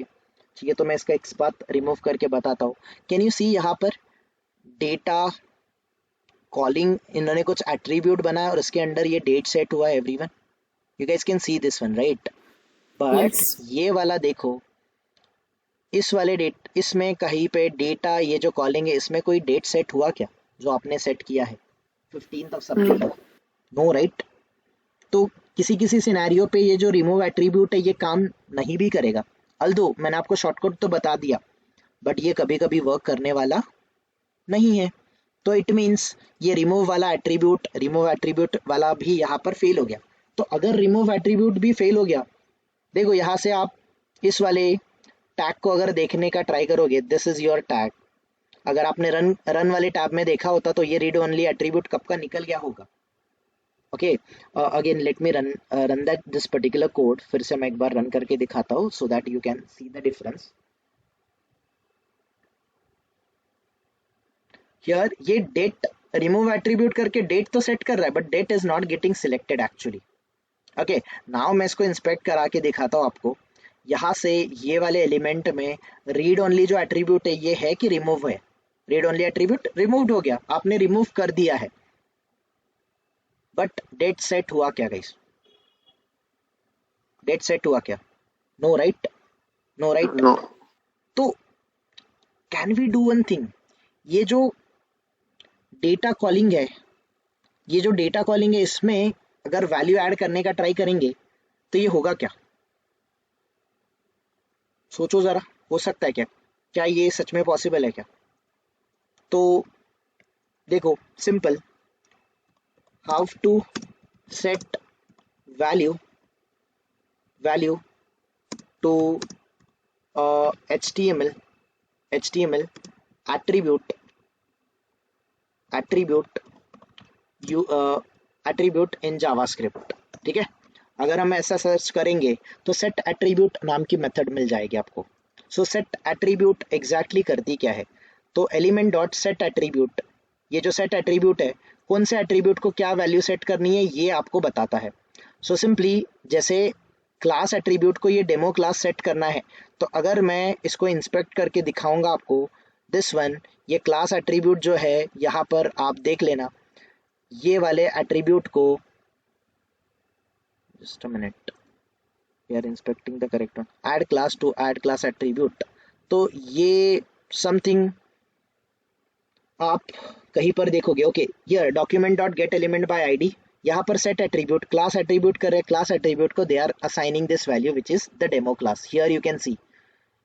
ठीक है, तो मैं इसका एक बात रिमूव करके बताता हूँ। कैन यू सी यहाँ पर डेटा कॉलिंग, इन्होंने कुछ एट्रीब्यूट बनाया और उसके अंडर ये डेट सेट हुआ है everyone. You guys can see this one, right? But yes. ये वाला देखो, इस वाले डेट, इसमें कहीं पे डेटा ये जो कॉलिंग है इसमें कोई डेट सेट हुआ क्या जो आपने सेट किया है 15th of September? No, right? तो किसी किसी सिनेरियो पे ये जो रिमूव एट्रीब्यूट है ये काम नहीं भी करेगा। अल्दो मैंने आपको शॉर्टकट तो बता दिया, बट ये कभी कभी वर्क करने वाला नहीं है। तो इट मीन्स ये रिमूव एट्रीब्यूट वाला भी यहाँ पर फेल हो गया। तो अगर रिमूव एट्रीब्यूट भी फेल हो गया, देखो यहाँ से आप इस वाले टैग को अगर देखने का ट्राई करोगे, दिस इज योर टैग। अगर आपने रन वाले टैब में देखा होता तो ये रीड ओनली एट्रीब्यूट कब का निकल गया होगा। Okay, again let me run that this particular code, फिर से मैं एक बार रन करके दिखाता हूँ so that you can see the difference. Here ये डेट रिमूव एट्रीब्यूट करके डेट तो सेट कर रहा है but date is not getting selected actually. Okay, now मैं इसको इंस्पेक्ट करा के दिखाता हूँ आपको। यहाँ से ये वाले एलिमेंट में रीड ओनली जो एट्रीब्यूट है ये है कि रिमूव है? रीड ओनली एट्रीब्यूट रिमूव्ड हो गया, आपने रिमूव कर दिया है, बट डेट सेट हुआ क्या गाइस? डेट सेट हुआ क्या? No right, no right. No. तो can we do one thing, ये जो डेटा कॉलिंग है, ये जो डेटा कॉलिंग है इसमें अगर वैल्यू ऐड करने का ट्राई करेंगे तो ये होगा क्या? सोचो जरा, हो सकता है क्या? क्या ये सच में पॉसिबल है क्या? तो देखो, simple, how to set value to HTML attribute you attribute in JavaScript. ठीक है, अगर हम ऐसा सर्च करेंगे तो सेट एट्रीब्यूट नाम की मेथड मिल जाएगी आपको। सो सेट एट्रीब्यूट एग्जैक्टली करती क्या है? तो एलिमेंट डॉट सेट एट्रीब्यूट, ये जो सेट एट्रीब्यूट है कौन से एट्रीब्यूट को क्या वैल्यू सेट करनी है ये आपको बताता है। सो सिंपली जैसे क्लास एट्रीब्यूट को ये डेमो क्लास सेट करना है, तो अगर मैं इसको इंस्पेक्ट करके दिखाऊंगा आपको, दिस वन, ये क्लास एट्रीब्यूट जो है यहाँ पर आप देख लेना, ये वाले एट्रीब्यूट को, just a minute, we are inspecting the correct one, add class to add class attribute. तो ये समथिंग आप कहीं पर देखोगे। Okay, here document dot get element by ID, यहाँ पर सेट एट्रीब्यूट क्लास एट्रीब्यूट कर रहे हैं, क्लास एट्रीब्यूट को they are assigning this value which is the demo class. Here you can see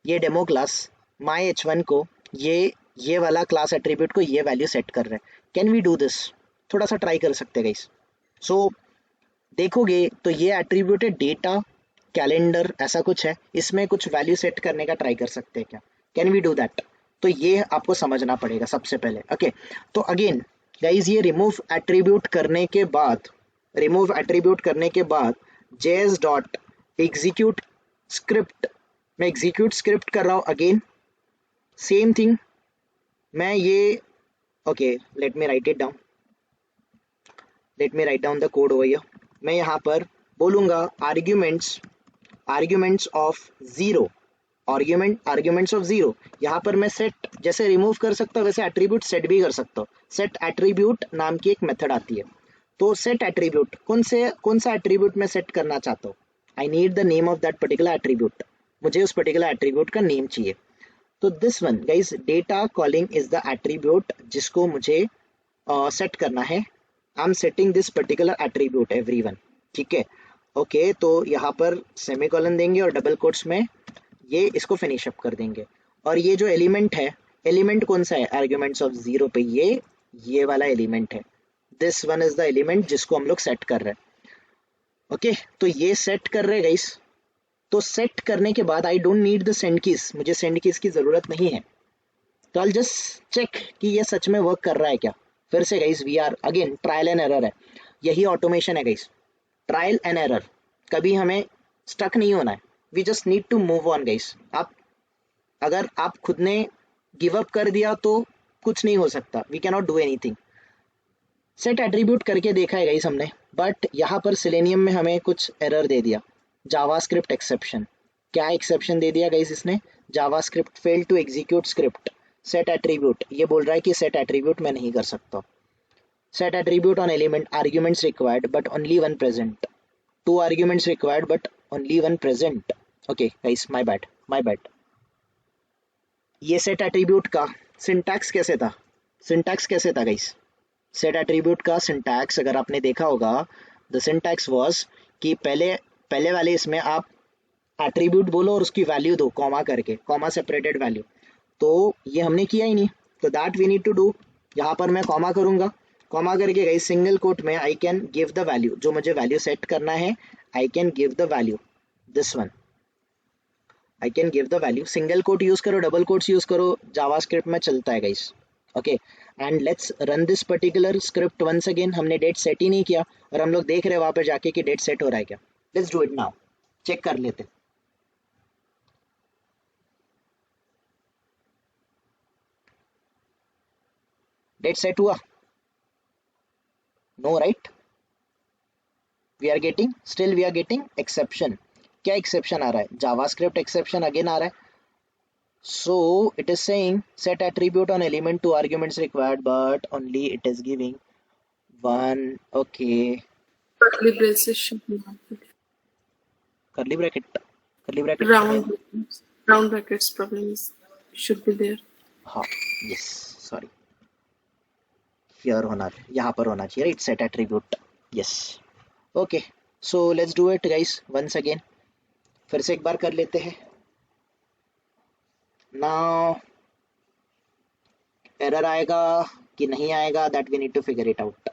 ये डेमो क्लास माई H1 को ये वाला क्लास एट्रीब्यूट को ये वैल्यू सेट कर रहे हैं। Can we do this? थोड़ा सा ट्राई कर सकते हैं गाइस। सो देखोगे तो ये एट्रीब्यूट है डेटा कैलेंडर, ऐसा कुछ है, इसमें कुछ वैल्यू सेट करने का ट्राई कर सकते हैं क्या? Can we do that? तो ये आपको समझना पड़ेगा सबसे पहले। ओके, तो अगेन गाइज ये रिमूव एट्रीब्यूट करने के बाद जेएस डॉट एग्जीक्यूट स्क्रिप्ट, मैं एग्जीक्यूट स्क्रिप्ट कर रहा हूँ। अगेन सेम थिंग, मैं ये, okay let me write down the code over here. मैं यहाँ पर बोलूंगा arguments of zero, arguments of zero. यहाँ पर मैं सेट जैसे रिमूव कर सकता हूँ वैसे एट्रीब्यूट सेट भी कर सकता हूँ। सेट एट्रीब्यूट नाम की एक मेथड आती है। तो सेट एट्रीब्यूट कौन सा एट्रीब्यूट मैं सेट करना चाहता हूँ? I need the name of that particular attribute, मुझे उस पर्टिकुलर एट्रीब्यूट का नेम चाहिए। तो this one guys data calling is the attribute जिसको मुझे सेट करना है। I M setting this particular attribute everyone. ठीक है, ओके, तो यहाँ पर सेमीकोलन देंगे और डबल कोट्स में ये इसको फिनिश अप कर देंगे। और ये जो एलिमेंट है, एलिमेंट कौन सा है आर्ग्यूमेंट्स ऑफ जीरो पे? ये वाला एलिमेंट है। This one is the element जिसको हम लोग सेट कर रहे हैं। ओके, तो ये सेट कर रहे हैं गाइस। तो सेट करने के बाद I don't need the send keys, मुझे सेंड कीज की जरूरत नहीं है। तो आई जस्ट चेक कि ये सच में वर्क कर रहा है क्या। फिर से guys we are again trial and error है, यही ऑटोमेशन है गाइस, ट्रायल एंड एरर। कभी हमें स्टक नहीं होना है, we just need to move on guys. अगर आप खुद ने गिव अप कर दिया तो कुछ नहीं हो सकता, we can not do anything. Set attribute करके देखा है गाइस हमने, बट यहाँ पर सिलेनियम में हमें कुछ एरर दे दिया, जावास्क्रिप्ट एक्सेप्शन। क्या एक्सेप्शन दे दिया गाइस इसने? JavaScript fail to execute script set attribute, ये बोल रहा है कि सेट एट्रीब्यूट मैं नहीं कर सकता। Set attribute on element arguments required but only one present, two arguments required but only one present. Okay guys, my bad. ये सेट एट्रीब्यूट का सिंटैक्स कैसे था गाइस? सेट एट्रीब्यूट का सिंटैक्स अगर आपने देखा होगा, द सिंटैक्स वाज कि पहले वाले इसमें आप एट्रीब्यूट बोलो और उसकी वैल्यू दो कॉमा करके, कॉमा सेपरेटेड वैल्यू। तो ये हमने किया ही नहीं, तो that we need to do. यहाँ पर मैं कॉमा करूंगा, कॉमा करके गई सिंगल कोट में I can give the value, जो मुझे वैल्यू सेट करना है I can give the value, this one I can give the value. Single quote use करो, डबल कोट्स यूज करो, जावास्क्रिप्ट में चलता है guys. Okay, and let's run this particular script once again. हमने date set ही नहीं किया और हम लोग देख रहे हैं वहां पर जाके कि डेट सेट हो रहा है क्या। Let's do it now, check कर लेते। डेट सेट हुआ? No right, we are getting, still we are getting exception. क्या एक्सेप्शन आ रहा है? जावास्क्रिप्ट एक्सेप्शन अगेन आ रहा है। So it is saying set attribute on element to arguments required, but only it is giving one. Okay, Curly braces should be marked. curly bracket Round brackets probably should be there. हाँ, yes, sorry, here होना, यहाँ पर होना चाहिए right, set attribute, yes, okay, so let's do it guys once again। फिर से एक बार कर लेते हैं। now एरर आएगा कि नहीं आएगा, that we need to figure it out।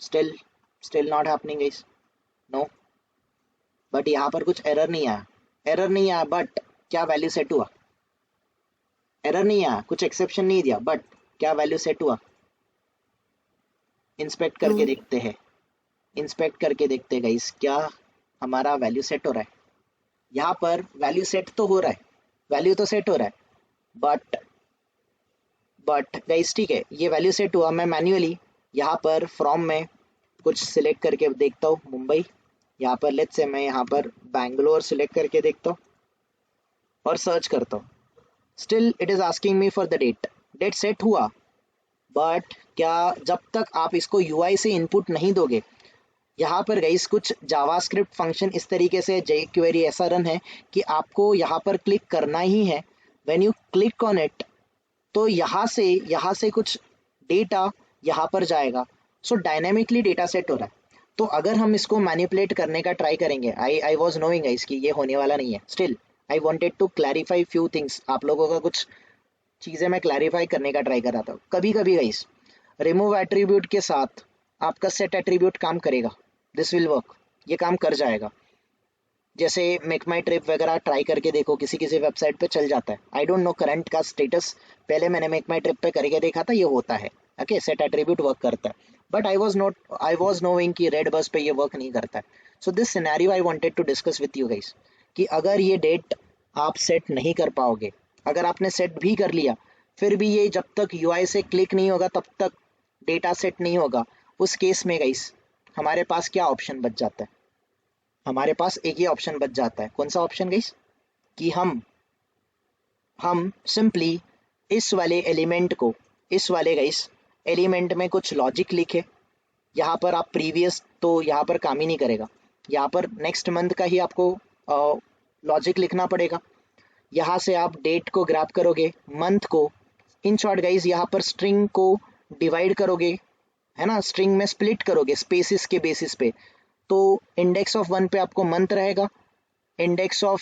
still not happening guys, no, but यहाँ पर कुछ एरर नहीं आया, एरर नहीं आया, बट क्या वैल्यू सेट हुआ? एरर नहीं आया, कुछ एक्सेप्शन नहीं दिया, बट क्या वैल्यू सेट हुआ? इंस्पेक्ट करके देखते हैं, इंस्पेक्ट करके देखते हैं गाइस, क्या हमारा वैल्यू सेट हो रहा है? यहाँ पर वैल्यू सेट तो हो रहा है, वैल्यू तो सेट हो रहा है, बट गाइस ठीक है, ये वैल्यू सेट हुआ। मैं मैन्युअली यहाँ पर फ्रॉम में कुछ सिलेक्ट करके देखता हूँ, मुंबई, यहाँ पर लेट्स से मैं यहाँ पर बैंगलोर सिलेक्ट करके देखता हूँ और सर्च करता हूँ। Still it is asking me for the date, date set हुआ, बट क्या जब तक आप इसको यूआई से इनपुट नहीं दोगे, यहाँ पर गाइस कुछ जावास्क्रिप्ट फंक्शन इस तरीके से jQuery ऐसा रन है कि आपको यहाँ पर क्लिक करना ही है। When you click on it तो यहाँ से कुछ डेटा यहाँ पर जाएगा। सो डायनेमिकली डेटा सेट हो रहा है। तो अगर हम इसको मैनिपुलेट करने का ट्राई करेंगे, आई वॉज नोइंग गाइस कि ये होने वाला नहीं है। Still I wanted to clarify few things, आप लोगों का कुछ चीज़ें मैं क्लैरिफाई करने का ट्राई कर रहा था। कभी कभी गाइस रिमूव एट्रीब्यूट के साथ आपका सेट एट्रीब्यूट काम करेगा, दिस विल वर्क, ये काम कर जाएगा। जैसे मेक माई ट्रिप वगैरह ट्राई करके देखो, किसी किसी वेबसाइट पे चल जाता है। आई डोंट नो करंट का स्टेटस, पहले मैंने मेक माई ट्रिप पे करके देखा था, ये होता है। ओके, सेट एट्रीब्यूट वर्क करता है, बट आई वॉज नोइंग कि रेड बस पे ये वर्क नहीं करता है। So this scenario I wanted to discuss with you guys कि अगर ये डेट आप सेट नहीं कर पाओगे, अगर आपने सेट भी कर लिया फिर भी ये जब तक यूआई से क्लिक नहीं होगा तब तक डेटा सेट नहीं होगा, उस केस में गाइस हमारे पास क्या ऑप्शन बच जाता है? हमारे पास एक ही ऑप्शन बच जाता है। कौन सा ऑप्शन गाइस? कि हम सिंपली इस वाले एलिमेंट को, इस वाले गाइस एलिमेंट में कुछ लॉजिक लिखे। यहाँ पर आप प्रीवियस तो यहाँ पर काम ही नहीं करेगा, यहाँ पर नेक्स्ट मंथ का ही आपको लॉजिक लिखना पड़ेगा। यहाँ से आप डेट को ग्रैब करोगे, मंथ को, इन शॉर्ट गाइस यहाँ पर स्ट्रिंग को डिवाइड करोगे, है ना, स्ट्रिंग में स्प्लिट करोगे स्पेसिस के बेसिस पे। तो इंडेक्स ऑफ 1 पे आपको मंथ रहेगा, इंडेक्स ऑफ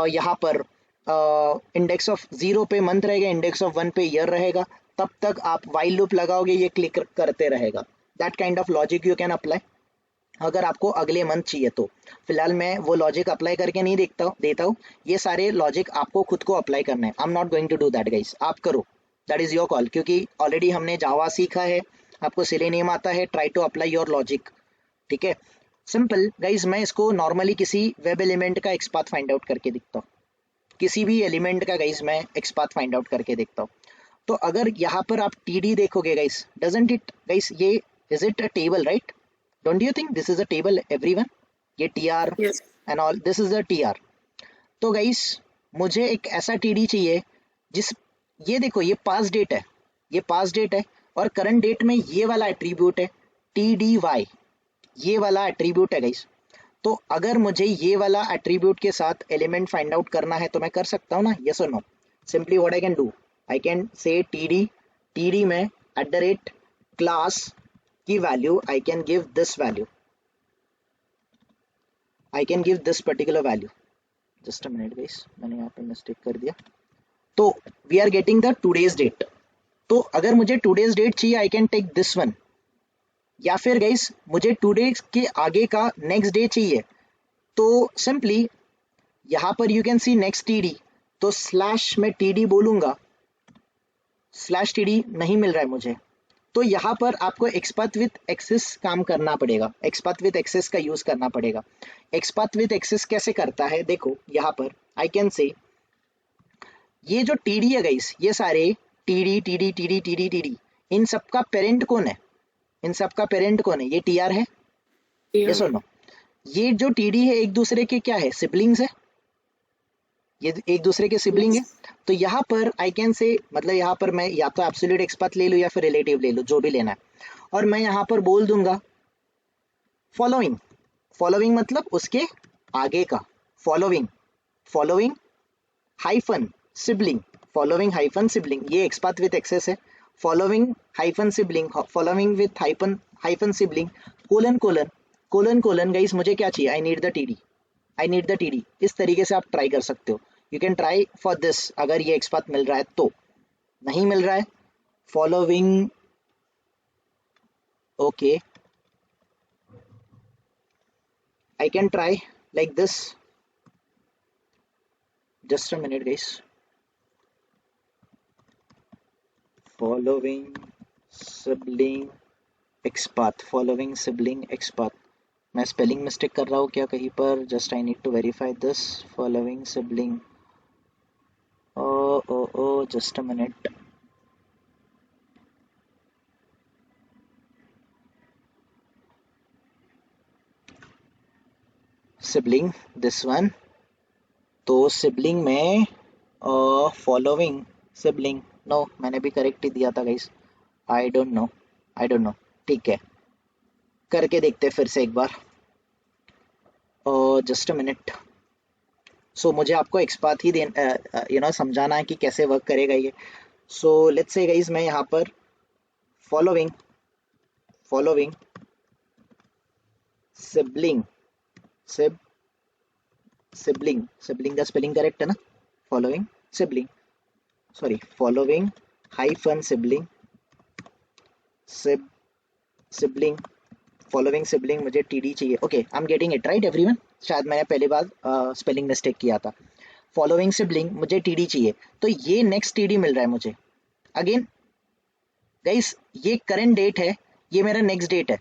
यहाँ पर इंडेक्स ऑफ 0 पे मंथ रहेगा, इंडेक्स ऑफ 1 पे ईयर रहेगा। तब तक आप वाइल लूप लगाओगे, ये क्लिक करते रहेगा। That kind of logic you can apply अगर आपको अगले मंथ चाहिए तो। फिलहाल मैं वो लॉजिक अप्लाई करके नहीं देता हूँ, ये सारे लॉजिक आपको खुद को अप्लाई करना है। I am not going to do that guys, आप करो, दैट इज योर कॉल, क्योंकि ऑलरेडी हमने जावा सीखा है, आपको सेलेनियम आता है, try to apply your logic, ठीक है। सिंपल गाइज, मैं इसको नॉर्मली किसी वेब एलिमेंट का एक्सपाथ फाइंड आउट करके देखता हूँ, किसी भी एलिमेंट का गाइज मैं एक्सपाथ फाइंड आउट करके देखता हूँ। तो अगर यहाँ पर आप टीडी देखोगे गाइज, डजंट इट गाइज, ये is it a table right? Don't you think this is a table everyone? ये TR and all, this is a TR. तो गाइज मुझे एक ऐसा टीडी चाहिए जिस, ये देखो ये पास डेट है, ये पास डेट है और करंट डेट में ये वाला एट्रीब्यूट है TDY, ये वाला एट्रीब्यूट है गाइस। तो अगर मुझे ये वाला एट्रीब्यूट के साथ एलिमेंट फाइंड आउट करना है तो मैं कर सकता हूँ ना, यस और no? Simply what I can do, I can say TD में @क्लास की value I can give this value, I can give this particular value. Just a minute guys, मैंने यहाँ पे मिस्टेक कर दिया। तो we are getting the today's date. तो अगर मुझे टूडेज डेट चाहिए I can take this one, या फिर गाइस मुझे टुडे के आगे का नेक्स्ट डे चाहिए तो सिंपली यहाँ पर you can C next TD, तो स्लैश में TD बोलूंगा स्लैश टी डी नहीं मिल रहा है मुझे, तो यहाँ पर आपको एक्सपाथ विथ एक्सेस काम करना पड़ेगा, एक्सपाथ विथ एक्सेस का यूज करना पड़ेगा। एक्सपाथ विथ एक्सेस कैसे करता है, देखो यहाँ पर आई कैन से ये जो टी डी है गाइस, ये सारे T D T D T D T D T D, इन सबका पेरेंट कौन है, इन सबका पेरेंट कौन है, ये टी आर है, Yeah. यस और नो। ये जो टी डी है एक दूसरे के क्या है, सिबलिंग्स है, ये एक दूसरे के सिबलिंग है। Yes. तो यहाँ पर आई कैन से, मतलब यहाँ पर मैं या तो एब्सोल्यूट एक्सपाथ ले लूँ या फिर रिलेटिव ले लूँ, जो भी लेना है, और मैं यहाँ पर बोल दूंगा फॉलोइंग। फॉलोइंग मतलब उसके आगे का, following, following hyphen sibling, following hyphen sibling, ये एक्सपाथ विथ एक्सेस है। Following hyphen sibling, following with hyphen hyphen sibling, colon colon colon colon, guys मुझे क्या चाहिए, I need the TD, I need the TD. इस तरीके से आप try कर सकते हो, you can try for this, अगर ये एक्सपाथ मिल रहा है तो। नहीं मिल रहा है, following, okay, I can try like this, just a minute guys, following sibling XPath, following sibling XPath. मैं स्पेलिंग मिस्टेक कर रहा हूँ क्या कहीं पर, just I need to verify this, following sibling, oh oh oh just a minute, sibling this one. तो sibling में following sibling, no मैंने भी करेक्ट ही दिया था guys, I don't know, I don't know, ठीक है करके देखते हैं फिर से एक बार, जस्ट अ मिनट। सो मुझे आपको एक्सपाथ ही समझाना है कि कैसे वर्क करेगा ये। सो लेट्स से गाइस, मैं यहाँ पर फॉलोइंग, फॉलोइंग सिबलिंग, सिब सिबलिंग, सिबलिंग का स्पेलिंग करेक्ट है ना, following sibling, sorry following hyphen sibling, सिब सिबलिंग, फॉलोइंग सिबलिंग, मुझे टीडी चाहिए, okay I am getting it right everyone, शायद मैंने पहली बार स्पेलिंग मिस्टेक किया था। फॉलोइंग सिबलिंग मुझे टीडी चाहिए, तो ये नेक्स्ट टीडी मिल रहा है मुझे। अगेन गाइस ये करंट डेट है, ये मेरा नेक्स्ट डेट है,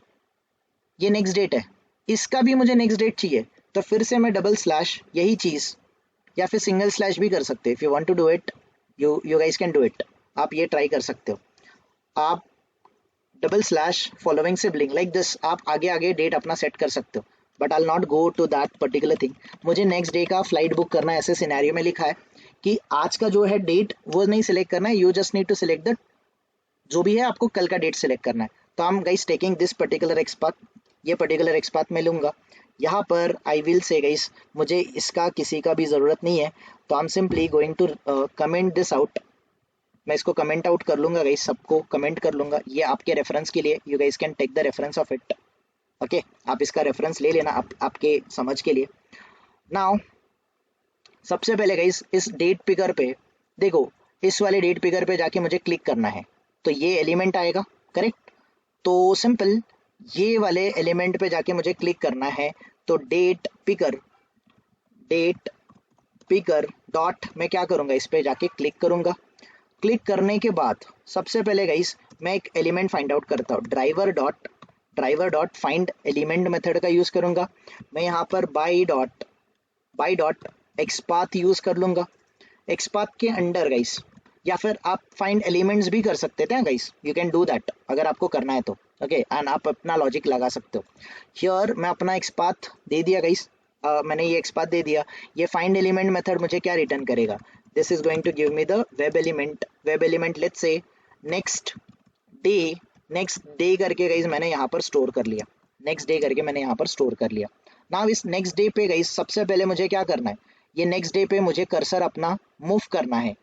ये नेक्स्ट डेट है, इसका भी मुझे नेक्स्ट डेट चाहिए, तो फिर से मैं डबल स्लैश यही चीज, या फिर सिंगल स्लैश भी कर सकते हैं, if you want to do it, you guys can do it, आप ये ट्राई कर सकते हो। आप double slash following sibling like this, आप आगे आगे डेट अपना सेट कर सकते हो, but I not go to that particular thing. मुझे नेक्स्ट डे का फ्लाइट बुक करना है, ऐसे सिनेरियो में लिखा है कि आज का जो है डेट वो नहीं सिलेक्ट करना है, you just need to select the, जो भी है आपको कल का डेट सिलेक्ट करना है। तो I M guys taking this particular XPath, ये पर्टिकुलर एक्सपाथ में लूंगा। यहाँ पर आई विल से गाइस मुझे इसका किसी का भी ज़रूरत नहीं है, तो I am simply going to comment this out, मैं इसको कमेंट आउट कर लूंगा गाइस, सबको कमेंट कर लूंगा, ये आपके रेफरेंस के लिए, you guys can take the reference of it, okay आप इसका रेफरेंस ले लेना आपके समझ के लिए। नाउ सबसे पहले गाइस इस डेट पिकर पे देखो, इस वाले डेट पिकर पे जाके मुझे क्लिक करना है, तो ये एलिमेंट आएगा करेक्ट, तो सिंपल ये वाले एलिमेंट पे जाके मुझे क्लिक करना है, तो date picker, date picker dot, मैं क्या करूंगा इस पे जाके क्लिक करूंगा। क्लिक करने के बाद सबसे पहले गाइस मैं एक एलिमेंट फाइंड आउट करता हूँ, driver dot find element method का यूज करूंगा। मैं यहाँ पर बाई डॉट एक्सपाथ यूज कर लूंगा। एक्सपाथ के अंडर गाइस, या फिर आप फाइंड एलिमेंट्स भी कर सकते थे guys, you can do that अगर आपको करना है तो, ओके एंड आप अपना लॉजिक लगा सकते हो। हियर मैं अपना एक्सपाथ दे दिया गाइस, मैंने ये एक्सपाथ दे दिया। ये फाइंड एलिमेंट मेथड मुझे क्या रिटर्न करेगा, this is going to give me the web element let's say next day, next day करके गाइस मैंने यहाँ पर स्टोर कर लिया, नेक्स्ट डे करके मैंने यहाँ पर स्टोर कर लिया। नाउ इस नेक्स्ट डे पे गाइस सबसे पहले मुझे क्या करना है, ये नेक्स्ट डे पे मुझे कर्सर अपना मूव करना है।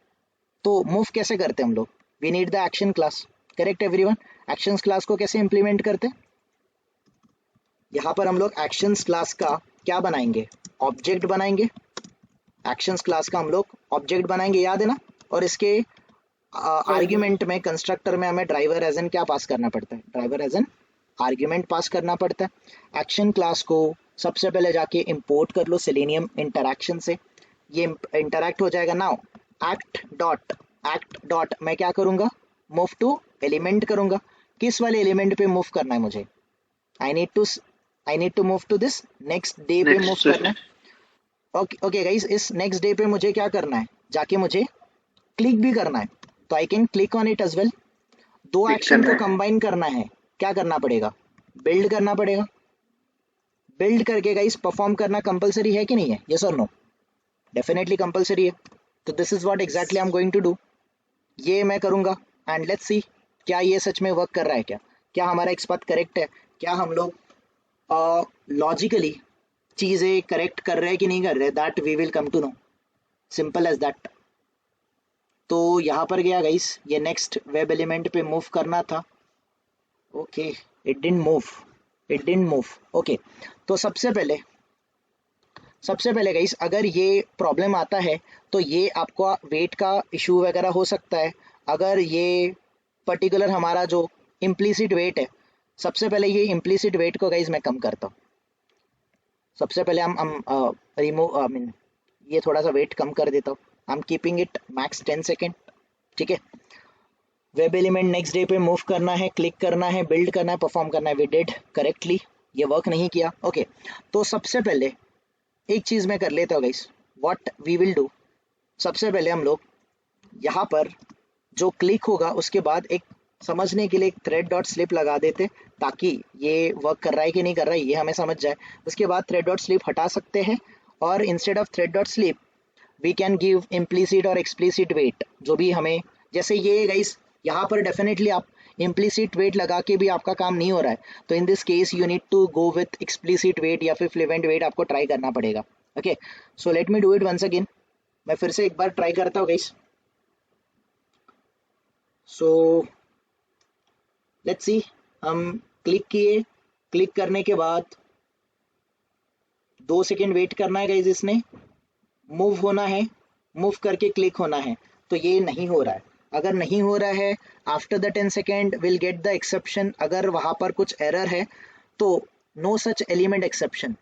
तो मूव कैसे करते हैं हम लोग, we need the action class, correct everyone. Actions class को कैसे इंप्लीमेंट करते हैं, यहाँ पर हम लोग एक्शंस क्लास का क्या बनाएंगे, ऑब्जेक्ट बनाएंगे, एक्शंस क्लास का हम लोग ऑब्जेक्ट बनाएंगे, याद है ना। और इसके आर्ग्यूमेंट में, कंस्ट्रक्टर में हमें ड्राइवर एज एन क्या पास करना पड़ता है, driver as an argument pass करना पड़ता है। एक्शन क्लास को सबसे पहले जाके इंपोर्ट कर लो सेलेनियम इंटरैक्शन से, ये इंटरैक्ट हो जाएगा। Now act dot act dot मैं क्या करूंगा, मूव टू एलिमेंट करूंगा। किस वाले एलिमेंट पे मूव करना है मुझे, I need to I need to move to this next day पे मूव नेक्स्ट करना है। ओके ओके गाइस, इस नेक्स्ट डे पे मुझे क्या करना है, जाके मुझे क्लिक भी करना है, तो I can click on it as well. दो क्लिक एक्शन करना को है। कंबाइन करना है, क्या करना पड़ेगा, बिल्ड करना पड़ेगा। बिल्ड करके गाइस परफॉर्म करना कंपलसरी है कि नहीं है, यस और नो, डेफिनेटली कंपलसरी है। तो this is what exactly I am going to do, ये मैं करूंगा एंड लेट्स सी क्या ये सच में वर्क कर रहा है, क्या क्या हमारा एक्सपाथ करेक्ट है, क्या हम लोग लॉजिकली चीजें करेक्ट कर रहे हैं कि नहीं कर रहे, that we will come to know, simple as that. तो यहाँ पर गया गाइस, ये नेक्स्ट वेब एलिमेंट पे मूव करना था। Okay, it didn't move, it didn't move. Okay, तो सबसे पहले गाइस अगर ये प्रॉब्लम आता है तो ये आपका वेट का इशू वगैरह हो सकता है। अगर ये पर्टिकुलर हमारा जो इम्प्लीसिट वेट है, सबसे पहले ये इम्प्लीसिट वेट को गाइस मैं कम करता हूँ। सबसे पहले हम रिमूव आई मीन ये थोड़ा सा वेट कम कर देता हूँ, I am keeping it max 10 second. ठीक है, वेब एलिमेंट नेक्स्ट डे पे मूव करना है, क्लिक करना है, बिल्ड करना है, परफॉर्म करना है, वी डिड करेक्टली, ये वर्क नहीं किया। ओके, तो सबसे पहले एक चीज मैं कर लेता हूँ guys, what we will do, सबसे पहले हम लोग यहाँ पर जो क्लिक होगा उसके बाद एक समझने के लिए एक थ्रेड डॉट स्लिप लगा देते, ताकि ये वर्क कर रहा है कि नहीं कर रहा है ये हमें समझ जाए। उसके बाद थ्रेड डॉट स्लिप हटा सकते हैं और instead of thread dot sleep we can give implicit और एक्सप्लिसिट वेट, जो भी हमें, जैसे ये गाइस यहाँ पर डेफिनेटली आप इम्प्लीसिट वेट लगा के भी आपका काम नहीं हो रहा है, तो in this case you need to go with explicit wait या फिर फ्लुएंट वेट आपको ट्राई करना पड़ेगा। Okay, so let me do it once again, मैं फिर से एक बार ट्राई करता हूँ गाइस। सो लेट्स सी, हम क्लिक किए, क्लिक करने के बाद 2 सेकेंड वेट करना है गाइस, इसने मूव होना है, मूव करके क्लिक होना है, तो ये नहीं हो रहा है। अगर नहीं हो रहा है, after the 10 second will get the exception, अगर वहां पर कुछ एरर है तो no such element exception,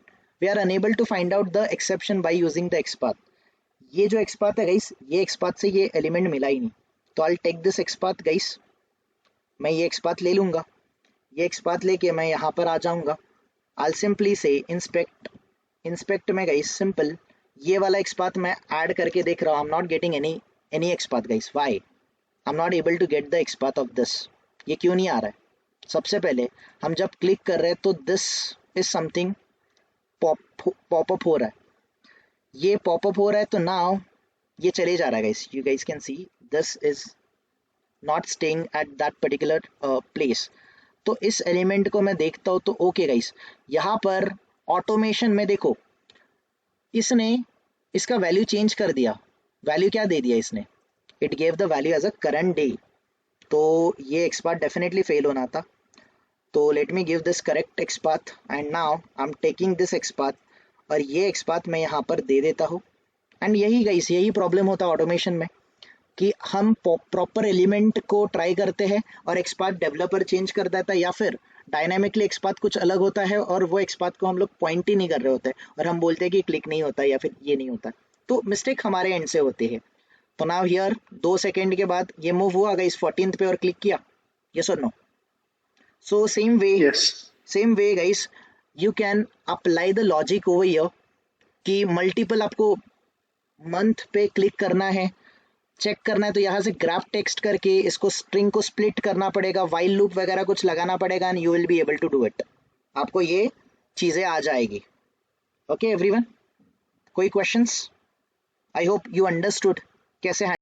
we are unable to find out the exception by using the XPath. ये जो एक्सपाथ है गाइस, ये एक्सपाथ से ये एलिमेंट मिला ही नहीं, तो I take this XPath guys, मैं ये एक्सपाथ ले लूंगा, ये एक्सपाथ लेके मैं यहाँ पर आ जाऊंगा, I simply say inspect, inspect में गाइस सिंपल ये वाला एक्सपाथ मैं ऐड करके देख रहा हूँ, I am not getting any XPath guys, why I am not able to get the XPath of this, ये क्यों नहीं आ रहा है। सबसे पहले हम जब क्लिक कर रहे हैं तो दिस इज समथिंग पॉपअप हो रहा है, ये पॉपअप हो रहा है, तो नाउ ये चले जा रहा है guys, you guys can see this is not staying at that particular place. तो इस एलिमेंट को मैं देखता हूँ तो ओके गाइस, यहाँ पर ऑटोमेशन में देखो इसने इसका वैल्यू चेंज कर दिया, वैल्यू क्या दे दिया इसने, it gave the value as a current day, तो ये एक्सपाथ डेफिनेटली फेल होना था। तो let me give this correct XPath and now I am taking this XPath, और ये एक्सपाथ मैं यहाँ पर दे देता हूँ। एंड यही गाइस, यही प्रॉब्लम होता है ऑटोमेशन में, कि हम प्रॉपर एलिमेंट को ट्राई करते हैं और एक्सपाथ डेवलपर चेंज कर देता है, या फिर डायनामिकली एक्सपाथ कुछ अलग होता है और वो एक्सपाथ को हम लोग पॉइंट ही नहीं कर रहे होते हैं और हम बोलते हैं कि क्लिक नहीं होता या फिर ये नहीं होता, तो मिस्टेक हमारे एंड से होती है। तो नाउ हियर 2 सेकेंड के बाद ये मूव हुआ गाइस 14th पे और क्लिक किया, यस और no. So yes. Same way guys you can apply the logic over here, कि मल्टीपल आपको मंथ पे क्लिक करना है, चेक करना है, तो यहाँ से ग्राफ टेक्स्ट करके इसको स्ट्रिंग को स्प्लिट करना पड़ेगा, वाइल लूप वगैरह कुछ लगाना पड़ेगा, and you will be able to do it, आपको ये चीजें आ जाएगी। ओके एवरीवन, कोई questions, I hope you understood कैसे